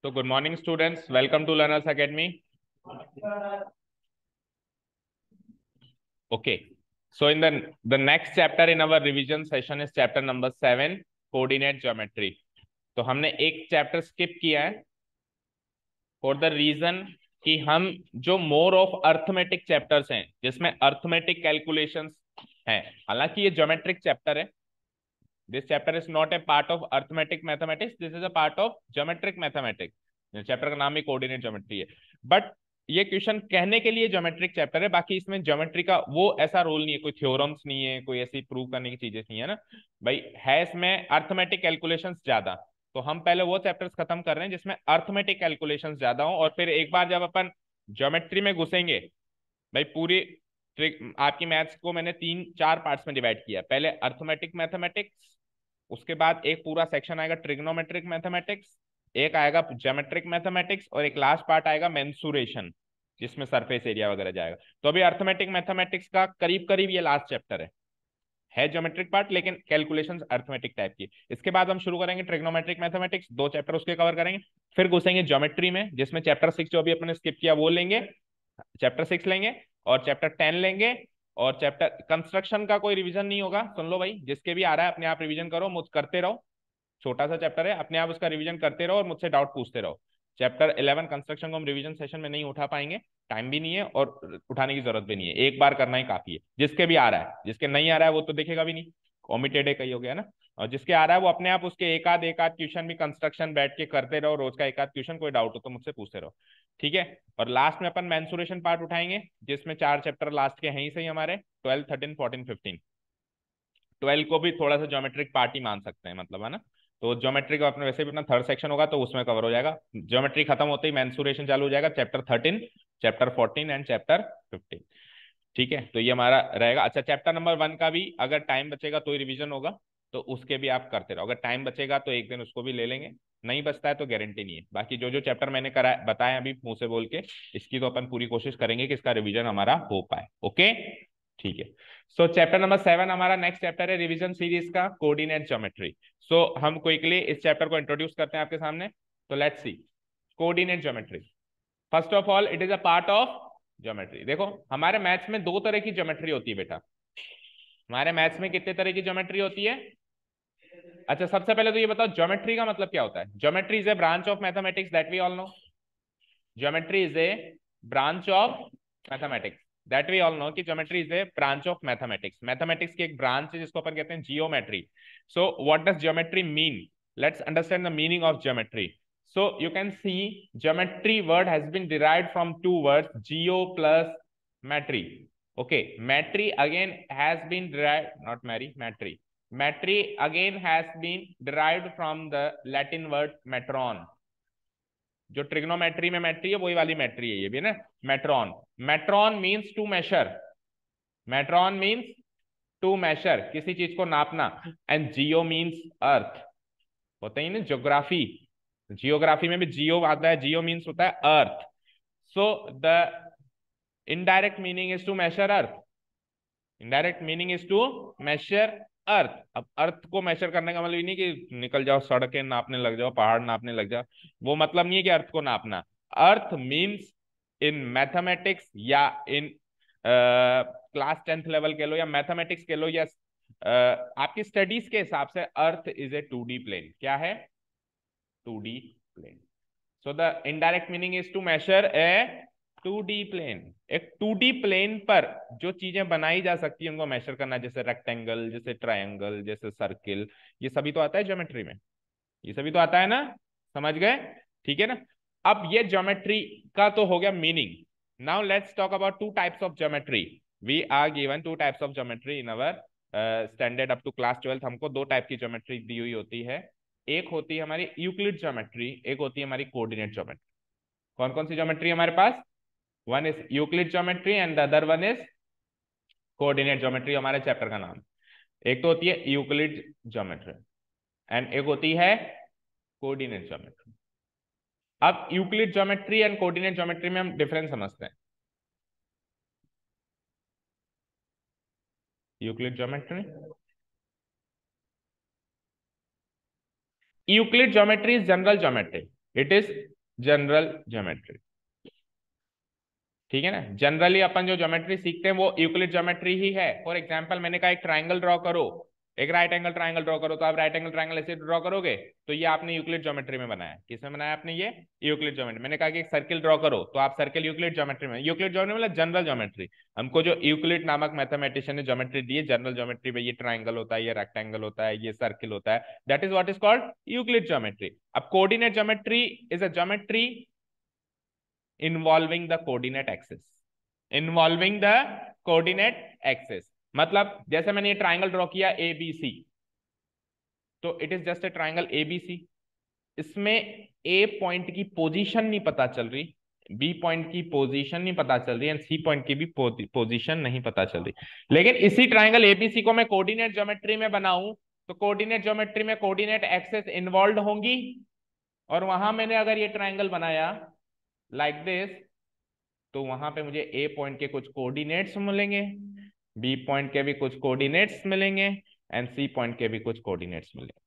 So good morning, students. Welcome to Learners Academy. Okay. So in the next chapter in our revision session is chapter number 7, coordinate geometry. तो हमने एक chapter skip किया है for the reason कि हम जो more of arithmetic chapters हैं जिसमें अर्थमेटिक कैलकुलेशंस हैं, हालांकि ये ज्योमेट्रिक चैप्टर है. This chapter is not A part of arithmetic mathematics, this is a part of geometric mathematics. Chapter का नाम ही कोऑर्डिनेट ज्योमेट्री है, बट ये क्वेश्चन कहने के लिए ज्योमेट्रिक चैप्टर है. बाकी इसमें ज्योमेट्री का वो ऐसा रोल नहीं है, कोई थ्योरम्स नहीं है, कोई ऐसी प्रूव करने की चीजें नहीं है ना भाई. है इसमें अर्थमेटिक कैलकुलेशंस ज्यादा, तो हम पहले वो चैप्टर्स खत्म कर रहे हैं जिसमें अर्थमेटिक कैलकुलेशंस ज्यादा हो, और फिर एक बार जब अपन ज्योमेट्री में घुसेंगे भाई पूरी आपकी मैथ्स को मैंने 3-4 पार्ट्स में डिवाइड किया. पहले अर्थमेटिक मैथमेटिक्स, उसके बाद एक पूरा सेक्शन आएगा ट्रिग्नोमेट्रिक मैथमेटिक्स, एक आएगा ज्योमेट्रिक मैथमेटिक्स, और एक लास्ट पार्ट आएगा मेंसुरेशन जिसमें सरफेस एरिया वगैरह जाएगा. तो अभी अर्थमेटिक मैथमेटिक्स का करीब करीब ये लास्ट चैप्टर है ज्योमेट्रिक पार्ट, लेकिन कैलकुलेशंस अर्थमेटिक टाइप की. इसके बाद हम शुरू करेंगे ट्रिग्नोमेट्रिक मैथमेटिक्स, 2 चैप्टर उसके कवर करेंगे. फिर घुसेंगे ज्योमेट्री में जिसमें चैप्टर 6 जो अभी अपने स्किप किया वो लेंगे, चैप्टर 6 लेंगे, और चैप्टर 10 लेंगे. और चैप्टर कंस्ट्रक्शन का कोई रिवीजन नहीं होगा, सुन लो भाई, जिसके भी आ रहा है अपने आप रिवीजन करो, मुझ करते रहो. छोटा सा चैप्टर है, अपने आप उसका रिवीजन करते रहो और मुझसे डाउट पूछते रहो. चैप्टर 11 कंस्ट्रक्शन को हम रिवीजन सेशन में नहीं उठा पाएंगे, टाइम भी नहीं है और उठाने की जरूरत भी नहीं है, एक बार करना ही काफी है. जिसके भी आ रहा है, जिसके नहीं आ रहा है वो तो देखेगा भी नहीं, ओमिटेड है कहीं हो गया ना. और जिसके आ रहा है वो अपने आप उसके एक आध क्वेश्चन भी कंस्ट्रक्शन बैठ के करते रहो, रोज का एक आध क्वेश्चन, कोई डाउट हो तो मुझसे पूछते रहो, ठीक है. और लास्ट में अपन मेंसुरेशन पार्ट उठाएंगे जिसमें 4 चैप्टर लास्ट के हैं ही सही हमारे, 12, 13, 14, 15. 12 को भी थोड़ा सा ज्योमेट्रिक पार्ट ही मान सकते हैं, मतलब है ना. तो ज्योमेट्री का अपने वैसे भी अपना थर्ड सेक्शन होगा तो उसमें कवर हो जाएगा. ज्योमेट्री खत्म होते ही मेंसुरेशन चालू हो जाएगा, चैप्टर 13, चैप्टर 14 एंड चैप्टर 15. ठीक है, तो ये हमारा रहेगा. अच्छा, चैप्टर नंबर 1 का भी अगर टाइम बचेगा तो ही रिवीजन होगा, तो उसके भी आप करते रहो. अगर टाइम बचेगा तो एक दिन उसको भी ले लेंगे, नहीं बचता है तो गारंटी नहीं है. बाकी जो जो चैप्टर मैंने करा बताया अभी मुंह से बोल के, इसकी तो अपन पूरी कोशिश करेंगे कि इसका रिवीजन हमारा हो पाए. ओके, ठीक है. सो चैप्टर नंबर 7 हमारा नेक्स्ट चैप्टर है रिवीजन सीरीज का, कोऑर्डिनेट ज्योमेट्री. सो हम क्विकली इस चैप्टर को इंट्रोड्यूस करते हैं आपके सामने. तो let's see coordinate geometry. First of all it is a part of geometry. देखो हमारे मैथ्स में 2 तरह की ज्योमेट्री होती है बेटा. हमारे मैथ्स में कितने तरह की ज्योमेट्री होती है? अच्छा, सबसे पहले तो ये बताओ ज्योमेट्री का मतलब क्या होता है. Geometry is a branch of mathematics that we all know. Geometry is a branch of mathematics that we all know कि geometry is a branch of mathematics. Mathematics की एक ब्रांच है जिसको अपन कहते हैं geometry. So what does geometry mean? Let's understand the meaning of geometry. So you can see geometry word has been derived from 2 words, geo plus metry. Okay, metry again has been derived, not mary, metry. Metry again has been derived from the Latin word metron. जो trigonometry में मेट्री है वही वाली मेट्री है ये भी ना, metron. Metron means to measure. Metron means to measure, किसी चीज को नापना. And geo means earth. होता ही ना ज्योग्राफी, जियोग्राफी में भी जियो आता है, जियो मीन्स होता है earth. So the indirect meaning is to measure earth. Indirect meaning is to measure earth. अब अर्थ को मेजर करने का मतलब नहीं कि निकल जाओ सड़कें नापने लग जाओ, पहाड़ नापने लग जाओ, वो मतलब नहीं है कि अर्थ को नापना. अर्थ मीन्स इन मैथमेटिक्स या इन क्लास 10th लेवल के लो या मैथमेटिक्स के लो या आपकी स्टडीज के हिसाब से earth is a 2D plane. क्या है? 2D plane. So the indirect meaning is to measure a 2D plane. एक 2D प्लेन पर जो चीजें बनाई जा सकती है उनको मेजर करना, जैसे रेक्टेंगल, जैसे ट्रायंगल, जैसे सर्किल, ये सभी तो आता है ज्योमेट्री में. ये सभी तो आता है ना, समझ गए? ठीक है ना. अब ये ज्योमेट्री का तो हो गया meaning. Now let's talk about 2 types of geometry. We are given 2 types of geometry in our standard up to class 12. हमको 2 टाइप की ज्योमेट्री दी हुई होती है. एक होती है हमारी यूक्लिड ज्योमेट्री, एक होती है हमारी कोऑर्डिनेट ज्योमेट्री. कौन कौन सी ज्योमेट्री हमारे पास? One is Euclid geometry and the other one is coordinate geometry. हमारे चैप्टर का नाम. एक तो होती है यूक्लिड ज्योमेट्री एंड एक होती है कोऑर्डिनेट ज्योमेट्री. अब Euclid geometry and coordinate geometry में हम डिफरेंस समझते हैं. Euclid geometry, Euclid geometry is general geometry. It is general geometry. ठीक है ना। जनरली अपन जो ज्योमेट्री सीखते हैं वो यूक्लिड ज्योमेट्री ही है। फॉर एग्जांपल मैंने कहा एक ट्राइंगल ड्रॉ करो, एक राइट एंगल ट्राइंगल ड्रॉ करो, तो आप राइट एंगल ट्राइंगल ऐसे ड्रॉ करोगे, तो ये आपने यूक्लिड ज्योमेट्री में बनाया। किसमें बनाया आपने? ये यूक्लिड ज्योमेट्री। मैंने कहा कि एक सर्किल ड्रॉ करो, तो आप सर्किल यूक्लिड ज्योमेट्री में। यूक्लिड ज्योमेट्री मतलब जनरल ज्योमेट्री। हमको जो यूक्लिड नामक मैथमेटिशियन ने ज्योमेट्री दी है, जनरल ज्योमेट्री में ये ट्राइंगल होता है, ये रेक्टेंगल होता है, ये सर्किल होता है, that is what is called Euclid geometry. अब coordinate geometry is a geometry involving the coordinate axis. Involving the coordinate axis मतलब जैसे मैंने ये ट्राइंगल ड्रॉ किया ABC, तो it is just a triangle ABC। इसमें A पॉइंट की position नहीं पता चल रही, B पॉइंट की पोजीशन नहीं पता चल रही, एंड C पॉइंट की भी पोजीशन नहीं पता चल रही। लेकिन इसी ट्राइंगल ABC को मैं कोऑर्डिनेट ज्योमेट्री में बनाऊं, तो कोऑर्डिनेट ज्योमेट्री में कोऑर्डिनेट एक्सिस इन्वॉल्व होंगी, और वहां मैंने अगर ये ट्राइंगल बनाया लाइक दिस, तो वहां पे मुझे A पॉइंट के कुछ कोऑर्डिनेट्स मिलेंगे, B पॉइंट के भी कुछ कोऑर्डिनेट्स मिलेंगे, एंड C पॉइंट के भी कुछ कोऑर्डिनेट्स मिलेंगे।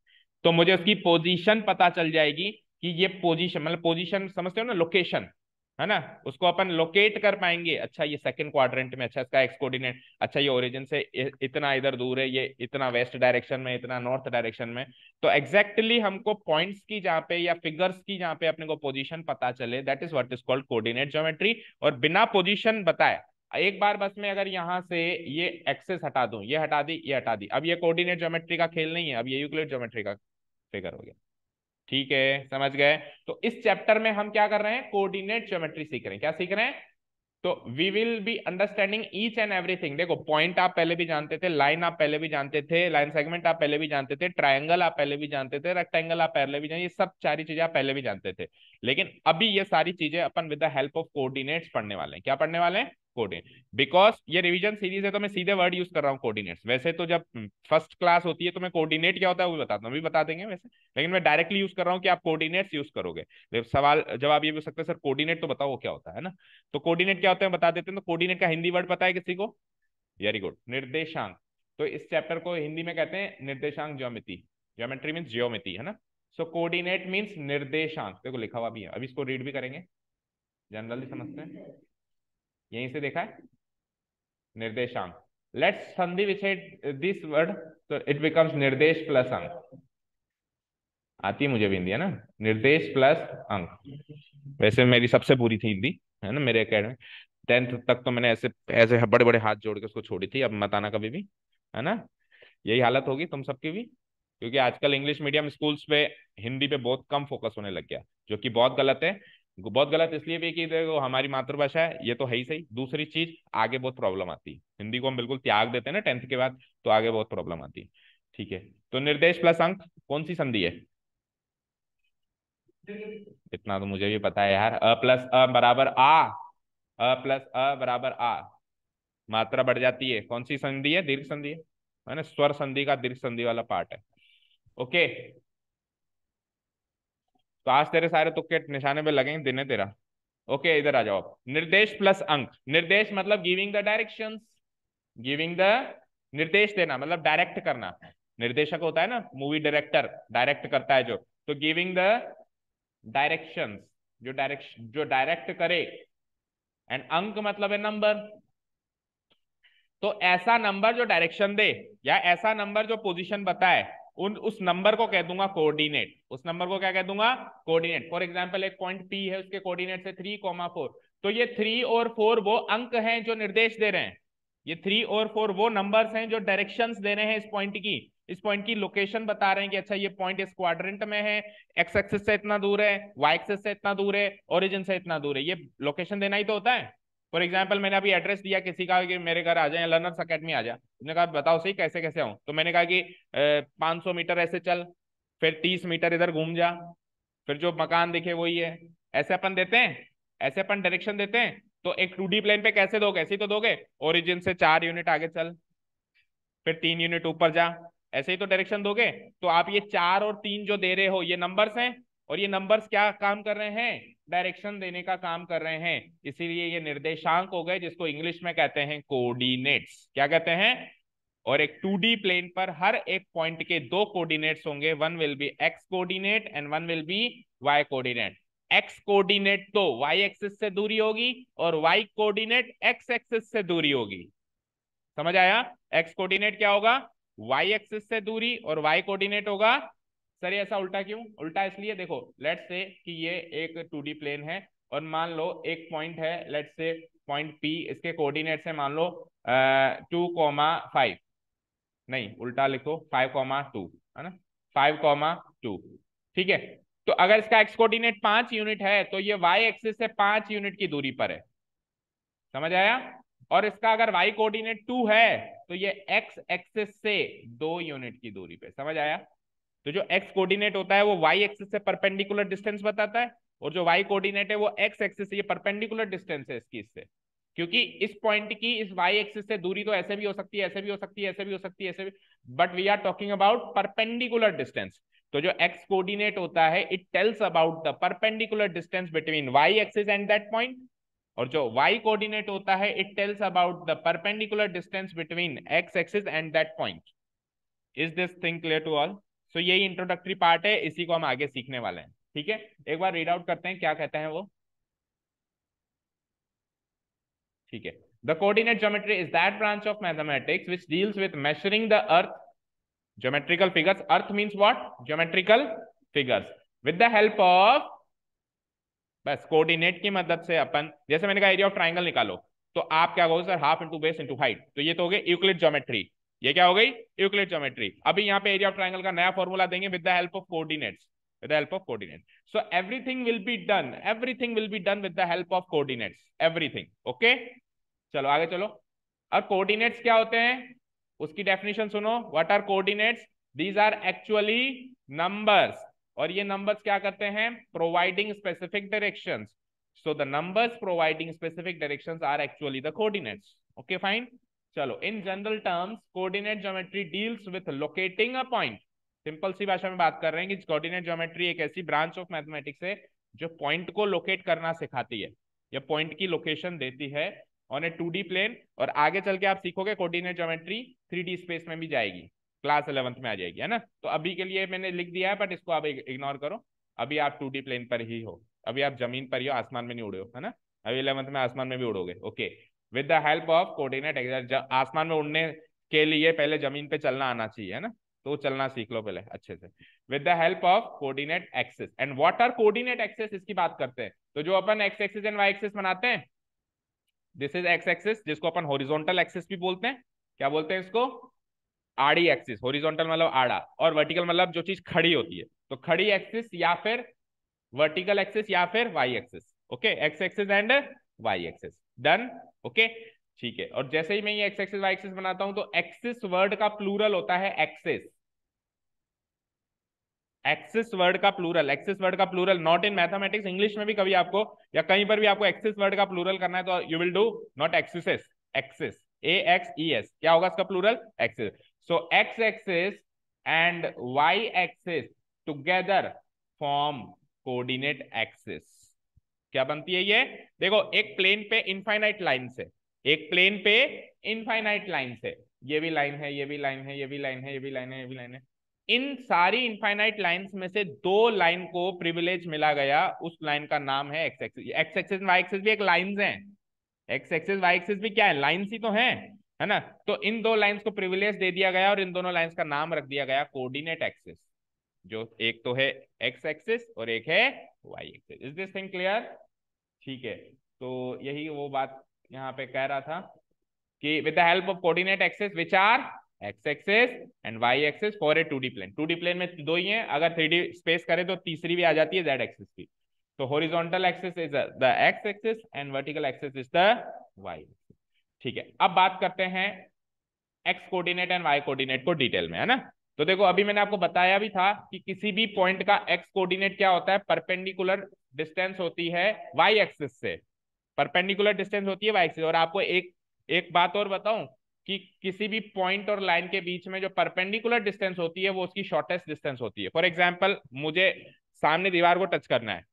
तो मुझे उसकी पोजीशन पता चल जाएगी कि ये पोजीशन, मतलब पोजीशन समझते हो ना, लोकेशन है ना, उसको अपन लोकेट कर पाएंगे। अच्छा ये सेकंड क्वाड्रेंट में, अच्छा इसका एक्स कोऑर्डिनेट, अच्छा ये ओरिजिन से इतना इधर दूर है, ये इतना वेस्ट डायरेक्शन में, इतना नॉर्थ डायरेक्शन में। तो एग्जैक्टली हमको पॉइंट्स की जहां पे या फिगर्स की जहां पे अपने को पोजीशन पता चले, that is what is called coordinate geometry. और बिना पोजीशन बताए एक बार बस मैं अगर यहां से ये एक्सेस हटा दूं, ये हटा दी, ये हटा दी, अब ये कोऑर्डिनेट ज्योमेट्री का खेल नहीं है, अब ये यूक्लिड ज्योमेट्री का फिगर हो गया। ठीक है, समझ गए। तो इस चैप्टर में हम क्या कर रहे हैं? कोऑर्डिनेट ज्योमेट्री सीख रहे हैं। क्या सीख रहे हैं? तो we will be understanding each and everything. देखो पॉइंट आप पहले भी जानते थे, लाइन आप पहले भी जानते थे, लाइन सेगमेंट आप पहले भी जानते थे, ट्रायंगल आप पहले भी जानते थे, रेक्टेंगल आप पहले भी जानते, ये सब सारी चीजें आप पहले भी जानते थे। लेकिन अभी ये सारी चीजें अपन with the help of coordinates पढ़ने वाले हैं। क्या पढ़ने वाले हैं? कोऑर्डिनेट। बिकॉज ये रिवीजन सीरीज है तो मैं सीधे वर्ड यूज कर रहा हूँ कोऑर्डिनेट्स। वैसे तो जब फर्स्ट क्लास होती है तो मैं कोऑर्डिनेट क्या होता है वो भी बताता हूँ, अभी बता देंगे वैसे, लेकिन मैं डायरेक्टली यूज कर रहा हूँ कि आप कोऑर्डिनेट्स यूज करोगे। सवाल जवाब ये भी हो सकता है सर कोऑर्डिनेट तो बताओ वो क्या होता है ना। तो कोऑर्डिनेट क्या होते हैं बता देते हैं। तो कोऑर्डिनेट का हिंदी वर्ड पता है किसी को? वेरी गुड, निर्देशांक। तो इस चैप्टर को हिंदी में कहते हैं निर्देशांक ज्योमेट्री। ज्योमेट्री मीन्स ज्योमेट्री है ना। सो कोऑर्डिनेट मीन्स निर्देशांक। देखो लिखा हुआ भी है, अभी इसको रीड भी करेंगे, जनरली समझते हैं। यहीं से देखा है निर्देशांक। लेट्स संधि विच्छेद दिस वर्ड, तो इट बिकम्स निर्देश प्लस अंक। आती है मुझे भी हिंदी है ना, निर्देश प्लस अंक। वैसे मेरी सबसे बुरी थी हिंदी है ना मेरे अकेडमी, 10th तक तो मैंने ऐसे ऐसे बड़े बड़े हाथ जोड़ के उसको छोड़ी थी। अब मत आना कभी भी, है ना। यही हालत होगी तुम सबकी भी, क्योंकि आजकल इंग्लिश मीडियम स्कूल्स पे हिंदी पे बहुत कम फोकस होने लग गया, जो कि बहुत गलत है। बहुत गलत इसलिए भी कि देखो हमारी मातृभाषा है, ये तो है ही सही। दूसरी चीज, आगे बहुत प्रॉब्लम आती है। हिंदी को हम बिल्कुल त्याग देते हैं ना 10th के बाद, तो आगे बहुत प्रॉब्लम आती है। ठीक है, तो निर्देश प्लस अंक कौन सी संधि है? इतना तो मुझे भी पता है यार, अ प्लस अ बराबर आ, अ प्लस अ बराबर आ। मात्रा बढ़ जाती है, कौन सी संधि है? दीर्घ संधि है ना, स्वर संधि का दीर्घ संधि वाला पार्ट है। ओके, तो आज तेरे सारे तुक्के निशाने पे लगेंगे दिन है तेरा। ओके, इधर आ जाओ। निर्देश प्लस अंक, निर्देश मतलब giving the directions, giving the, निर्देश देना मतलब डायरेक्ट करना। निर्देशक होता है ना, मूवी डायरेक्टर डायरेक्ट करता है जो, तो गिविंग द डायरेक्शंस, जो डायरेक्ट करे। एंड अंक मतलब है नंबर। तो ऐसा नंबर जो डायरेक्शन दे, या ऐसा नंबर जो पोजीशन बताए, उस नंबर को कह दूंगा कोऑर्डिनेट। उस नंबर को क्या कह दूंगा? कोऑर्डिनेट। फॉर एग्जांपल एक पॉइंट P है, उसके कोऑर्डिनेट है 3,4, तो ये 3 और 4 वो अंक हैं जो निर्देश दे रहे हैं। ये 3 और 4 वो नंबर्स हैं जो डायरेक्शंस दे रहे हैं इस पॉइंट की लोकेशन बता रहे हैं कि अच्छा ये पॉइंट इस क्वाड्रेंट में है, एक्स एक्सिस से इतना दूर है, वाई एक्सिस से इतना दूर है, ओरिजिन से इतना दूर है। ये लोकेशन देना ही तो होता है। फॉर एग्जाम्पल मैंने अभी एड्रेस दिया किसी का कि मेरे घर आ जाए, लर्नर्स अकेडमी आ जा, उसने कहा बताओ सही कैसे कैसे आऊं, तो मैंने कहा कि 500 मीटर ऐसे चल, फिर 30 मीटर इधर घूम जा, फिर जो मकान दिखे वही है। ऐसे अपन देते हैं, ऐसे अपन डायरेक्शन देते हैं। तो एक 2D प्लेन पे कैसे दोगे? ऐसे ही तो दोगे, ओरिजिन से 4 यूनिट आगे चल, फिर 3 यूनिट ऊपर जा, ऐसे ही तो डायरेक्शन दोगे। तो आप ये 4 और 3 जो दे रहे हो ये नंबर्स हैं, और ये नंबर्स क्या काम कर रहे हैं? डायरेक्शन देने का काम कर रहे हैं। इसीलिए ये निर्देशांक हो गए, जिसको इंग्लिश में कहते हैं कोऑर्डिनेट्स। क्या कहते हैं? और एक 2D प्लेन पर हर एक पॉइंट के दो कोऑर्डिनेट्स होंगे, one will be x coordinate and one will be y coordinate. X coordinate तो वाई एक्सिस से दूरी होगी और वाई कोऑर्डिनेट एक्स एक्सिस से दूरी होगी। समझ आया? एक्स कोऑर्डिनेट क्या होगा? वाई एक्सिस से दूरी, और वाई कोऑर्डिनेट होगा, सर ये ऐसा उल्टा क्यों? उल्टा इसलिए, देखो लेट्स से कि ये एक 2D प्लेन है और मान लो एक पॉइंट है, लेट्स से पॉइंट पी, इसके कोऑर्डिनेट्स है मान लो 2,5, नहीं उल्टा लिखो 5,2, है ना, 5,2। ठीक है, तो अगर इसका एक्स कोऑर्डिनेट 5 यूनिट है तो ये वाई एक्सिस से 5 यूनिट की दूरी पर है। समझ आया? और इसका अगर वाई कोऑर्डिनेट 2 है तो ये एक्स एक्सिस से 2 यूनिट की दूरी पे। समझ आया? तो जो एक्स कोऑर्डिनेट होता है वो वाई एक्सिस से परपेंडिकुलर डिस्टेंस बताता है, और जो वाई कोऑर्डिनेट है वो एक्स एक्सिस से, ये परपेंडिकुलर डिस्टेंस है इसकी इससे, क्योंकि इस पॉइंट की इस वाई एक्सिस से दूरी तो ऐसे भी हो सकती है, ऐसे भी हो सकती है, ऐसे भी हो सकती है, ऐसे भी, but we are talking about perpendicular distance. तो जो एक्स कोऑर्डिनेट होता है it tells about the perpendicular distance between y axis and that point, और जो y कोऑर्डिनेट होता है it tells about the perpendicular distance between x axis and that point. Is this thing clear to all? So यही introductory part है, इसी को हम आगे सीखने वाले हैं। ठीक है, एक बार रीड आउट करते हैं क्या कहते हैं वो। ठीक है, the coordinate geometry is that branch of mathematics which deals with measuring the earth geometrical figures, earth means what? Geometrical figures, with the help of, बस कोऑर्डिनेट की मदद से अपन, जैसे मैंने कहा एरिया ऑफ ट्राइंगल निकालो, तो आप क्या कहोगे sir? Half into base into height, तो ये तो हो गई यूक्लिड ज्योमेट्री। ये क्या हो गई? Euclid geometry. अभी यहाँ पे एरिया ऑफ ट्राइंगल का नया फॉर्मूला देंगे with the help of coordinates, with the help of coordinates. So everything will be done, everything will be done with the help of coordinates, everything. Okay, चलो आगे चलो। अब कोऑर्डिनेट्स क्या होते हैं उसकी डेफिनेशन सुनो। What are coordinates? These are actually numbers, और ये नंबर्स क्या करते हैं? Providing specific directions. So the numbers providing specific directions are actually the coordinates. Okay fine, चलो in general terms coordinate geometry deals with locating a point. Simple सी भाषा में बात कर रहे हैं कि कोऑर्डिनेट ज्योमेट्री एक ऐसी ब्रांच ऑफ मैथमेटिक्स है जो पॉइंट को लोकेट करना सिखाती है, या पॉइंट की लोकेशन देती है ऑन ए 2D प्लेन। और आगे चल के आप सीखोगे कोऑर्डिनेट ज्योमेट्री 3D स्पेस में भी जाएगी, क्लास 11th में आ जाएगी, है ना। तो अभी के लिए मैंने लिख दिया है, बट इसको आप इग्नोर करो। अभी आप 2D प्लेन पर ही हो, अभी आप जमीन पर ही हो, आसमान में नहीं उड़े हो, है ना। अभी 11th में आसमान में भी उड़ोगे। Okay, with the help of coordinate, आसमान में उड़ने के लिए पहले जमीन पे चलना आना चाहिए, है ना, तो चलना सीख लो पहले अच्छे से। With the help of coordinate axis. And what are coordinate axis, इसकी बात करते हैं। तो जो अपन x axis and y axis बनाते हैं, दिस इज एक्स एक्सिस, जिसको अपन हॉरिजॉन्टल एक्सिस भी बोलते हैं। क्या बोलते हैं इसको? आड़ी एक्सिस। हॉरिजॉन्टल मतलब आड़ा, और वर्टिकल मतलब जो चीज खड़ी होती है। तो खड़ी एक्सिस या फिर वर्टिकल एक्सिस या फिर y axis. Okay, x axis and y axis, done. Okay, ठीक है। और जैसे ही मैं ये एक्स एक्सिस वाई एक्सिस बनाता हूं तो एक्सिस वर्ड का प्लूरल होता है एक्सिस। एक्सिस वर्ड का प्लूरल, एक्सिस वर्ड का plural, not in mathematics, English में भी कभी आपको या कहीं पर भी आपको एक्सिस वर्ड का प्लूरल करना है तो you will do not axis, axes, AXES। क्या होगा इसका plural? Axes. So x axis and y axis together form coordinate axes. क्या बनती है ये? देखो, एक प्लेन पे इनफाइनाइट लाइन से, एक प्लेन पे इनफाइनाइट लाइन से, ये भी लाइन है, ये भी लाइन है, ये भी लाइन है, ये भी लाइन है, ये भी लाइन है, इन सारी इनफाइनाइट लाइंस में से दो लाइन को प्रिविलेज मिला गया, उस लाइन का नाम है x axis. X axis y axis भी एक लाइंस हैं, एक्स एक्सिस वाई एक्सिस भी क्या है? लाइंस ही तो है ना। तो इन दो लाइंस को प्रिविलेज दे दिया गया और इन दोनों लाइंस का नाम रख दिया गया कोऑर्डिनेट एक्सिस, जो एक तो है एक्स एक्सिस और एक है y axis. Is this thing clear? ठीक है, तो यही वो बात यहाँ पे कह रहा था कि with the help of coordinate axes which are x axis and y axis for a 2D plane. 2D plane में दो ही हैं, अगर 3D स्पेस करे तो तीसरी भी आ जाती है, जेड एक्सिस की। तो horizontal axis is the x axis and vertical axis is the y axis. ठीक है, अब बात करते हैं x coordinate and y coordinate को डिटेल में, है ना। तो देखो, अभी मैंने आपको बताया भी था कि किसी भी पॉइंट का एक्स कोऑर्डिनेट क्या होता है? परपेंडिकुलर डिस्टेंस होती है वाई एक्सिस से, परपेंडिकुलर डिस्टेंस होती है वाई एक्सिस। और आपको एक एक बात और बताऊं कि किसी भी पॉइंट और लाइन के बीच में जो परपेंडिकुलर डिस्टेंस होती है वो उसकी शॉर्टेस्ट डिस्टेंस होती है। फॉर एग्जाम्पल, मुझे सामने दीवार को टच करना है,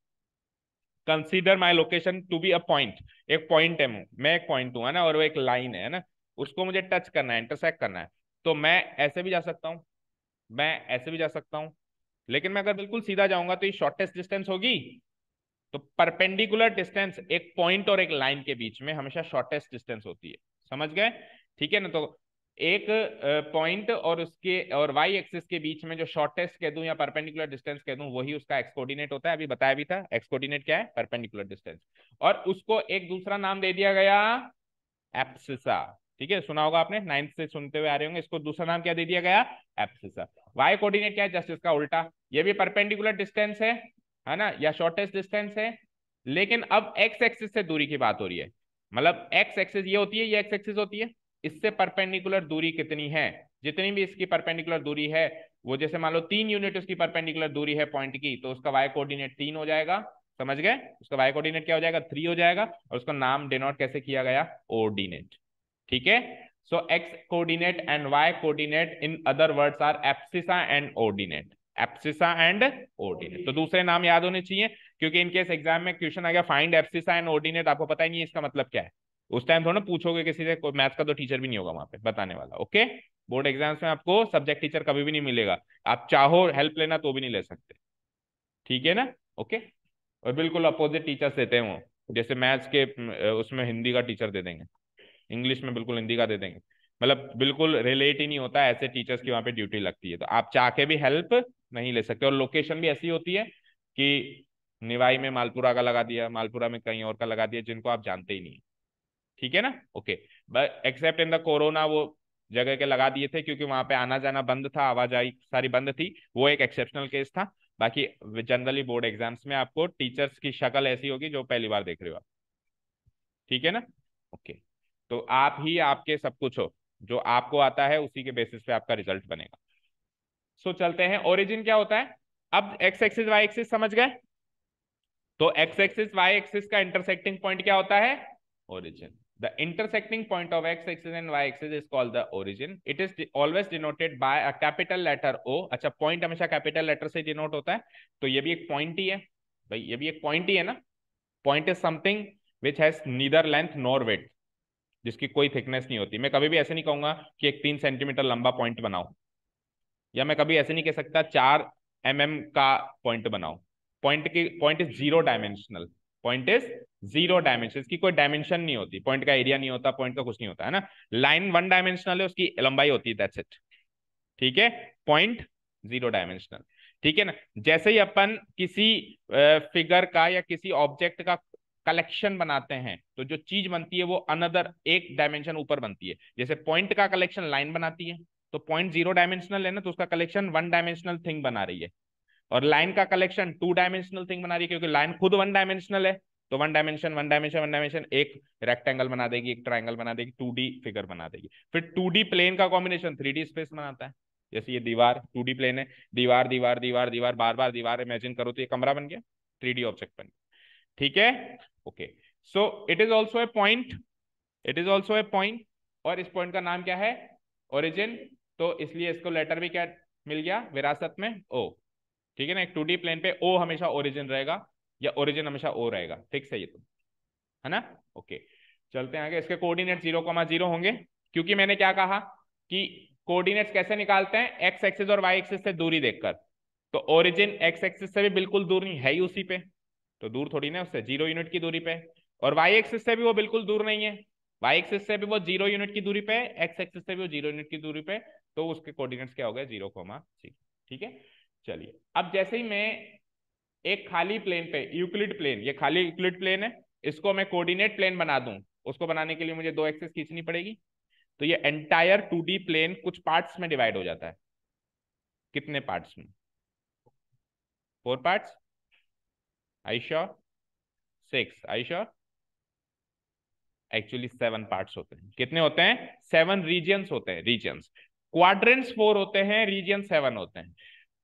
consider my location to be a point. एक पॉइंट है, मैं एक पॉइंट हूं, है ना, और वो एक लाइन है ना, उसको मुझे टच करना है, इंटरसेक्ट करना है। तो मैं ऐसे भी जा सकता हूँ, मैं ऐसे भी जा सकता हूँ, लेकिन मैं अगर बिल्कुल सीधा जाऊंगा तो ये शॉर्टेस्ट डिस्टेंस होगी। तो परपेंडिकुलर डिस्टेंस एक पॉइंट और एक लाइन के बीच में हमेशा शॉर्टेस्ट डिस्टेंस होती है, समझ गए? ठीक है ना? तो एक पॉइंट और उसके और वाई एक्सिस के बीच में जो शॉर्टेस्ट कह दूं या परपेंडिकुलर डिस्टेंस कह दूं वही उसका एक्स कोऑर्डिनेट होता है। अभी बताया भी था एक्स कोऑर्डिनेट क्या है, परपेंडिकुलर डिस्टेंस। और उसको एक दूसरा नाम दे दिया गया एब्सिसा। ठीक है, सुना होगा आपने, नाइन्थ से सुनते हुए आ रहे होंगे। इसको दूसरा नाम क्या दे दिया गया? एब्सिसा। वाई कोऑर्डिनेट क्या है? जस्ट इसका उल्टा, ये भी परपेंडिकुलर डिस्टेंस है ना, या शॉर्टेस्ट डिस्टेंस है। लेकिन अब एक्स एक्सिस से दूरी की बात हो रही है, मतलब एक्स एक्सिस ये होती है, ये एक्स एक्सिस होती है, इससे परपेंडिकुलर दूरी कितनी है, जितनी भी इसकी परपेंडिकुलर दूरी है वो, जैसे मान लो 3 यूनिट उसकी परपेंडिकुलर दूरी है पॉइंट की, तो उसका वाई कोऑर्डिनेट 3 हो जाएगा। समझ गए? उसका वाई कोऑर्डिनेट क्या हो जाएगा? 3 हो जाएगा। और उसका नाम डिनोट कैसे किया गया? ऑर्डिनेट। ठीक है, so x coordinate and y coordinate in other words are abscissa and ordinate. Abscissa and ordinate, तो दूसरे नाम याद होने चाहिए, क्योंकि इनकेस एग्जाम में क्वेश्चन आ गया फाइंड एब्सिसा एंड ऑर्डिनेट, आपको पता ही नहीं है इसका मतलब क्या है, उस टाइम थोड़ा पूछोगे किसी से, कोई मैथ्स का तो टीचर भी नहीं होगा वहां पे बताने वाला। ओके, बोर्ड एग्जाम्स में आपको सब्जेक्ट टीचर कभी भी नहीं मिलेगा, आप चाहो हेल्प लेना तो भी नहीं ले सकते। ठीक है ना? ओके। और बिल्कुल अपोजिट टीचर्स देते हैं वो, जैसे मैथ्स के उसमें हिंदी का टीचर दे देंगे, इंग्लिश में बिल्कुल हिंदी का दे देंगे, मतलब बिल्कुल रिलेट ही नहीं होता, ऐसे टीचर्स की वहां पे ड्यूटी लगती है, तो आप चाह के भी हेल्प नहीं ले सकते। और लोकेशन भी ऐसी होती है कि निवाई में मालपुरा का लगा दिया, मालपुरा में कहीं और का लगा दिया, जिनको आप जानते ही नहीं। ठीक है ना? Okay, but except in the corona वो जगह के लगा दिए थे, क्योंकि वहां पे आना जाना बंद था, आवाजाही सारी बंद थी, वो एक एक्सेप्शनल केस था। बाकी जनरली बोर्ड एग्जाम्स में आपको टीचर्स की शक्ल ऐसी होगी जो पहली बार देख रहे हो आप। ठीक है ना? ओके, तो आप ही आपके सब कुछ हो, जो आपको आता है उसी के बेसिस पे आपका रिजल्ट बनेगा। सो चलते हैं, ओरिजिन क्या होता है? अब एक्स एक्सिस वाई एक्सिस समझ गए, तो एक्स एक्सिस वाई एक्सिस का इंटरसेक्टिंग पॉइंट क्या होता है? Origin. The intersecting point of x-axis and y-axis is called the origin. It is always denoted by a capital letter O. अच्छा, point हमेशा capital letter से डिनोट होता है, तो ये भी एक पॉइंट ही है भाई, ये भी एक पॉइंट ही है ना। Point is something which has neither length nor width, जिसकी कोई थिकनेस नहीं होती। मैं कभी भी ऐसे नहीं कहूंगा कि एक 3 सेंटीमीटर लंबा पॉइंट बनाओ, या मैं कभी ऐसे नहीं कह सकता 4 mm का पॉइंट बनाओ। Point is zero dimensional, point is zero dimension, इसकी कोई डायमेंशन नहीं होती, पॉइंट का एरिया नहीं होता, पॉइंट का कुछ नहीं होता है ना। लाइन 1 डायमेंशनल है, उसकी लंबाई होती है, दैट्स इट। ठीक है, पॉइंट जीरो डायमेंशनल। ठीक है ना? जैसे ही अपन किसी फिगर का या किसी ऑब्जेक्ट का कलेक्शन बनाते हैं, तो जो चीज बनती है वो अनदर एक डायमेंशन ऊपर बनती है। जैसे पॉइंट का कलेक्शन लाइन बनाती है, तो पॉइंट 0 डायमेंशनल है ना, तो उसका कलेक्शन 1 डायमेंशनल थिंग बना रही है। और लाइन का कलेक्शन 2 डायमेंशनल थिंग बना रही है, क्योंकि लाइन खुद 1 डायमेंशनल है, तो 1 डायमेंशन एक रेक्टेंगल बना देगी, एक ट्राइंगल बना देगी, 2D फिगर बना देगी। फिर 2D प्लेन का कॉम्बिनेशन 3D स्पेस बनाता है। जैसे ये दीवार 2D प्लेन है, दीवार दीवार दीवार दीवार बार बार दीवार इमेजिन करो तो ये कमरा बन गया, 3D ऑब्जेक्ट बन गया। ठीक है? Okay, so it is also a point, it is also a point, और इस पॉइंट का नाम क्या है? ओरिजिन। तो इसलिए इसको लेटर भी क्या मिल गया विरासत में? ओ। ठीक है ना? एक 2D प्लेन पे ओ हमेशा ओरिजिन रहेगा, या ओरिजिन हमेशा ओ रहेगा। ठीक सही है, तो है ना? ओके, चलते हैं आगे। इसके कोऑर्डिनेट 0,0 होंगे, क्योंकि मैंने क्या कहा कि कोऑर्डिनेट्स कैसे निकालते हैं? एक्स एक्सिस और वाई एक्सिस से दूरी देखकर। तो ओरिजिन एक्स एक्सिस से भी बिल्कुल दूर नहीं है ही, उसी पे, तो दूर थोड़ी ना उससे, 0 यूनिट की दूरी पे। और वाई एक्सिस से भी वो बिल्कुल दूर नहीं है, वाई एक्सिस से भी वो 0 यूनिट की दूरी पे, एक्स एक्सिस से भी वो 0 यूनिट की दूरी पे, तो उसके कोऑर्डिनेट्स क्या हो गए? 0,6। ठीक है, चलिए। अब जैसे ही मैं एक खाली प्लेन पे, यूक्लिड प्लेन, ये खाली यूक्लिड प्लेन है, इसको मैं कोऑर्डिनेट प्लेन बना दूं, उसको बनाने के लिए मुझे 2 एक्सिस खींचनी पड़ेगी, तो ये एंटायर 2D प्लेन कुछ पार्ट्स में डिवाइड हो जाता है। कितने पार्ट्स में? 4 parts. I sure? 6? I sure? Actually 7 parts होते हैं। कितने होते हैं? 7 रीजन्स होते हैं, रीजन्स। क्वाड्रेंट्स 4 होते हैं, रीजन 7 होते हैं।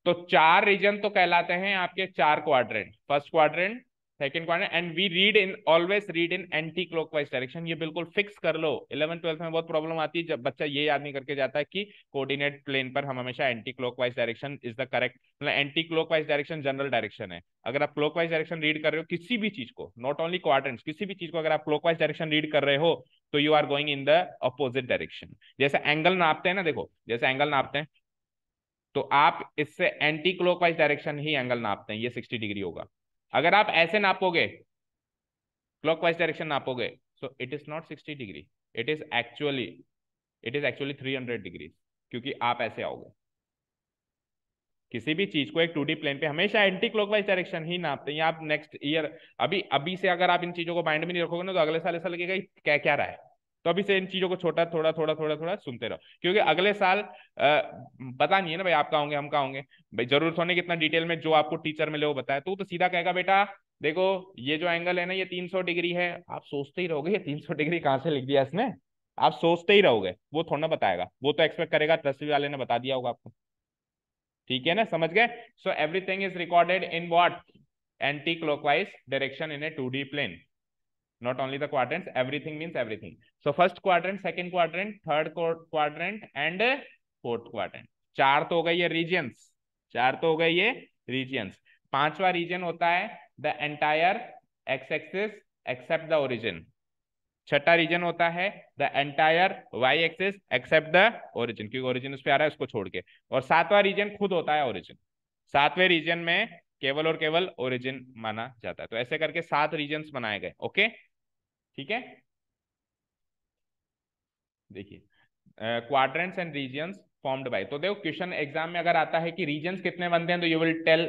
तो 4 रीजन तो कहलाते हैं आपके 4 quadrant. First quadrant, second quadrant, and we read in always read in anti clockwise direction. ये बिल्कुल फिक्स कर लो, 11th 12th में बहुत प्रॉब्लम आती है जब बच्चा ये याद नहीं करके जाता है कि कोऑर्डिनेट प्लेन पर हम हमेशा anti clockwise direction is the correct, मतलब anti clockwise direction general direction है। अगर आप क्लॉकवाइज डायरेक्शन रीड कर रहे हो किसी भी चीज को, नॉट ओनली क्वाड्रेंट्स, किसी भी चीज को अगर आप क्लॉकवाइज डायरेक्शन रीड कर रहे हो तो you are going in the opposite direction. जैसे एंगल नापते हैं ना, देखो जैसे एंगल नापते हैं तो आप इससे एंटी क्लॉकवाइज डायरेक्शन ही एंगल नापते हैं, ये 60 डिग्री होगा। अगर आप ऐसे नापोगे, क्लॉकवाइज डायरेक्शन नापोगे, so it is not 60 degree, it is actually 300 degree, क्योंकि आप ऐसे आओगे। किसी भी चीज को एक 2D प्लेन पे हमेशा एंटी क्लॉकवाइज डायरेक्शन ही नापते हैं। आप नेक्स्ट ईयर अभी अभी से अगर आप इन चीजों को माइंड में नहीं रखोगे ना, तो अगले साल ऐसा लगेगा क्या क्या रहा है। तो अभी से इन चीजों को छोटा थोड़ा थोड़ा थोड़ा थोड़ा सुनते रहो, क्योंकि अगले साल पता नहीं है ना भाई, आप कहाँ होंगे हम कहाँ होंगे। भाई जरूरत होने की इतना डिटेल में जो आपको टीचर मिले वो बताया, तो सीधा कहेगा बेटा देखो ये जो एंगल है ना ये 300 डिग्री है। आप सोचते ही रहोगे ये 300 डिग्री कहाँ से लिख दिया इसने, आप सोचते ही रहोगे, वो थोड़ा ना बताएगा, वो तो एक्सपेक्ट करेगा 10वीं वाले ने बता दिया होगा आपको। ठीक है ना, समझ गए। So everything is recorded in what, anti clockwise direction in a 2D plane, not only the quadrants, everything means everything. So first quadrant, second quadrant, third quadrant and fourth quadrant। चार तो हो गई ये रीजन्स, चार तो हो गई ये रीजन्स। पांचवा रीजन होता है the entire x axis except the origin. छठा रीजन होता है the entire y axis except the origin, क्योंकि ओरिजिन उस पे आ रहा है उसको छोड़ के। और सातवां रीजन खुद होता है ओरिजिन। सातवें रीजन में केवल और केवल ओरिजिन माना जाता है। तो ऐसे करके 7 रीजन्स बनाए गए। ओके ठीक है। देखिए quadrants and regions formed by, तो देखो क्वेश्चन एग्जाम में अगर आता है कि रीजन्स कितने बनते हैं तो यू विल टेल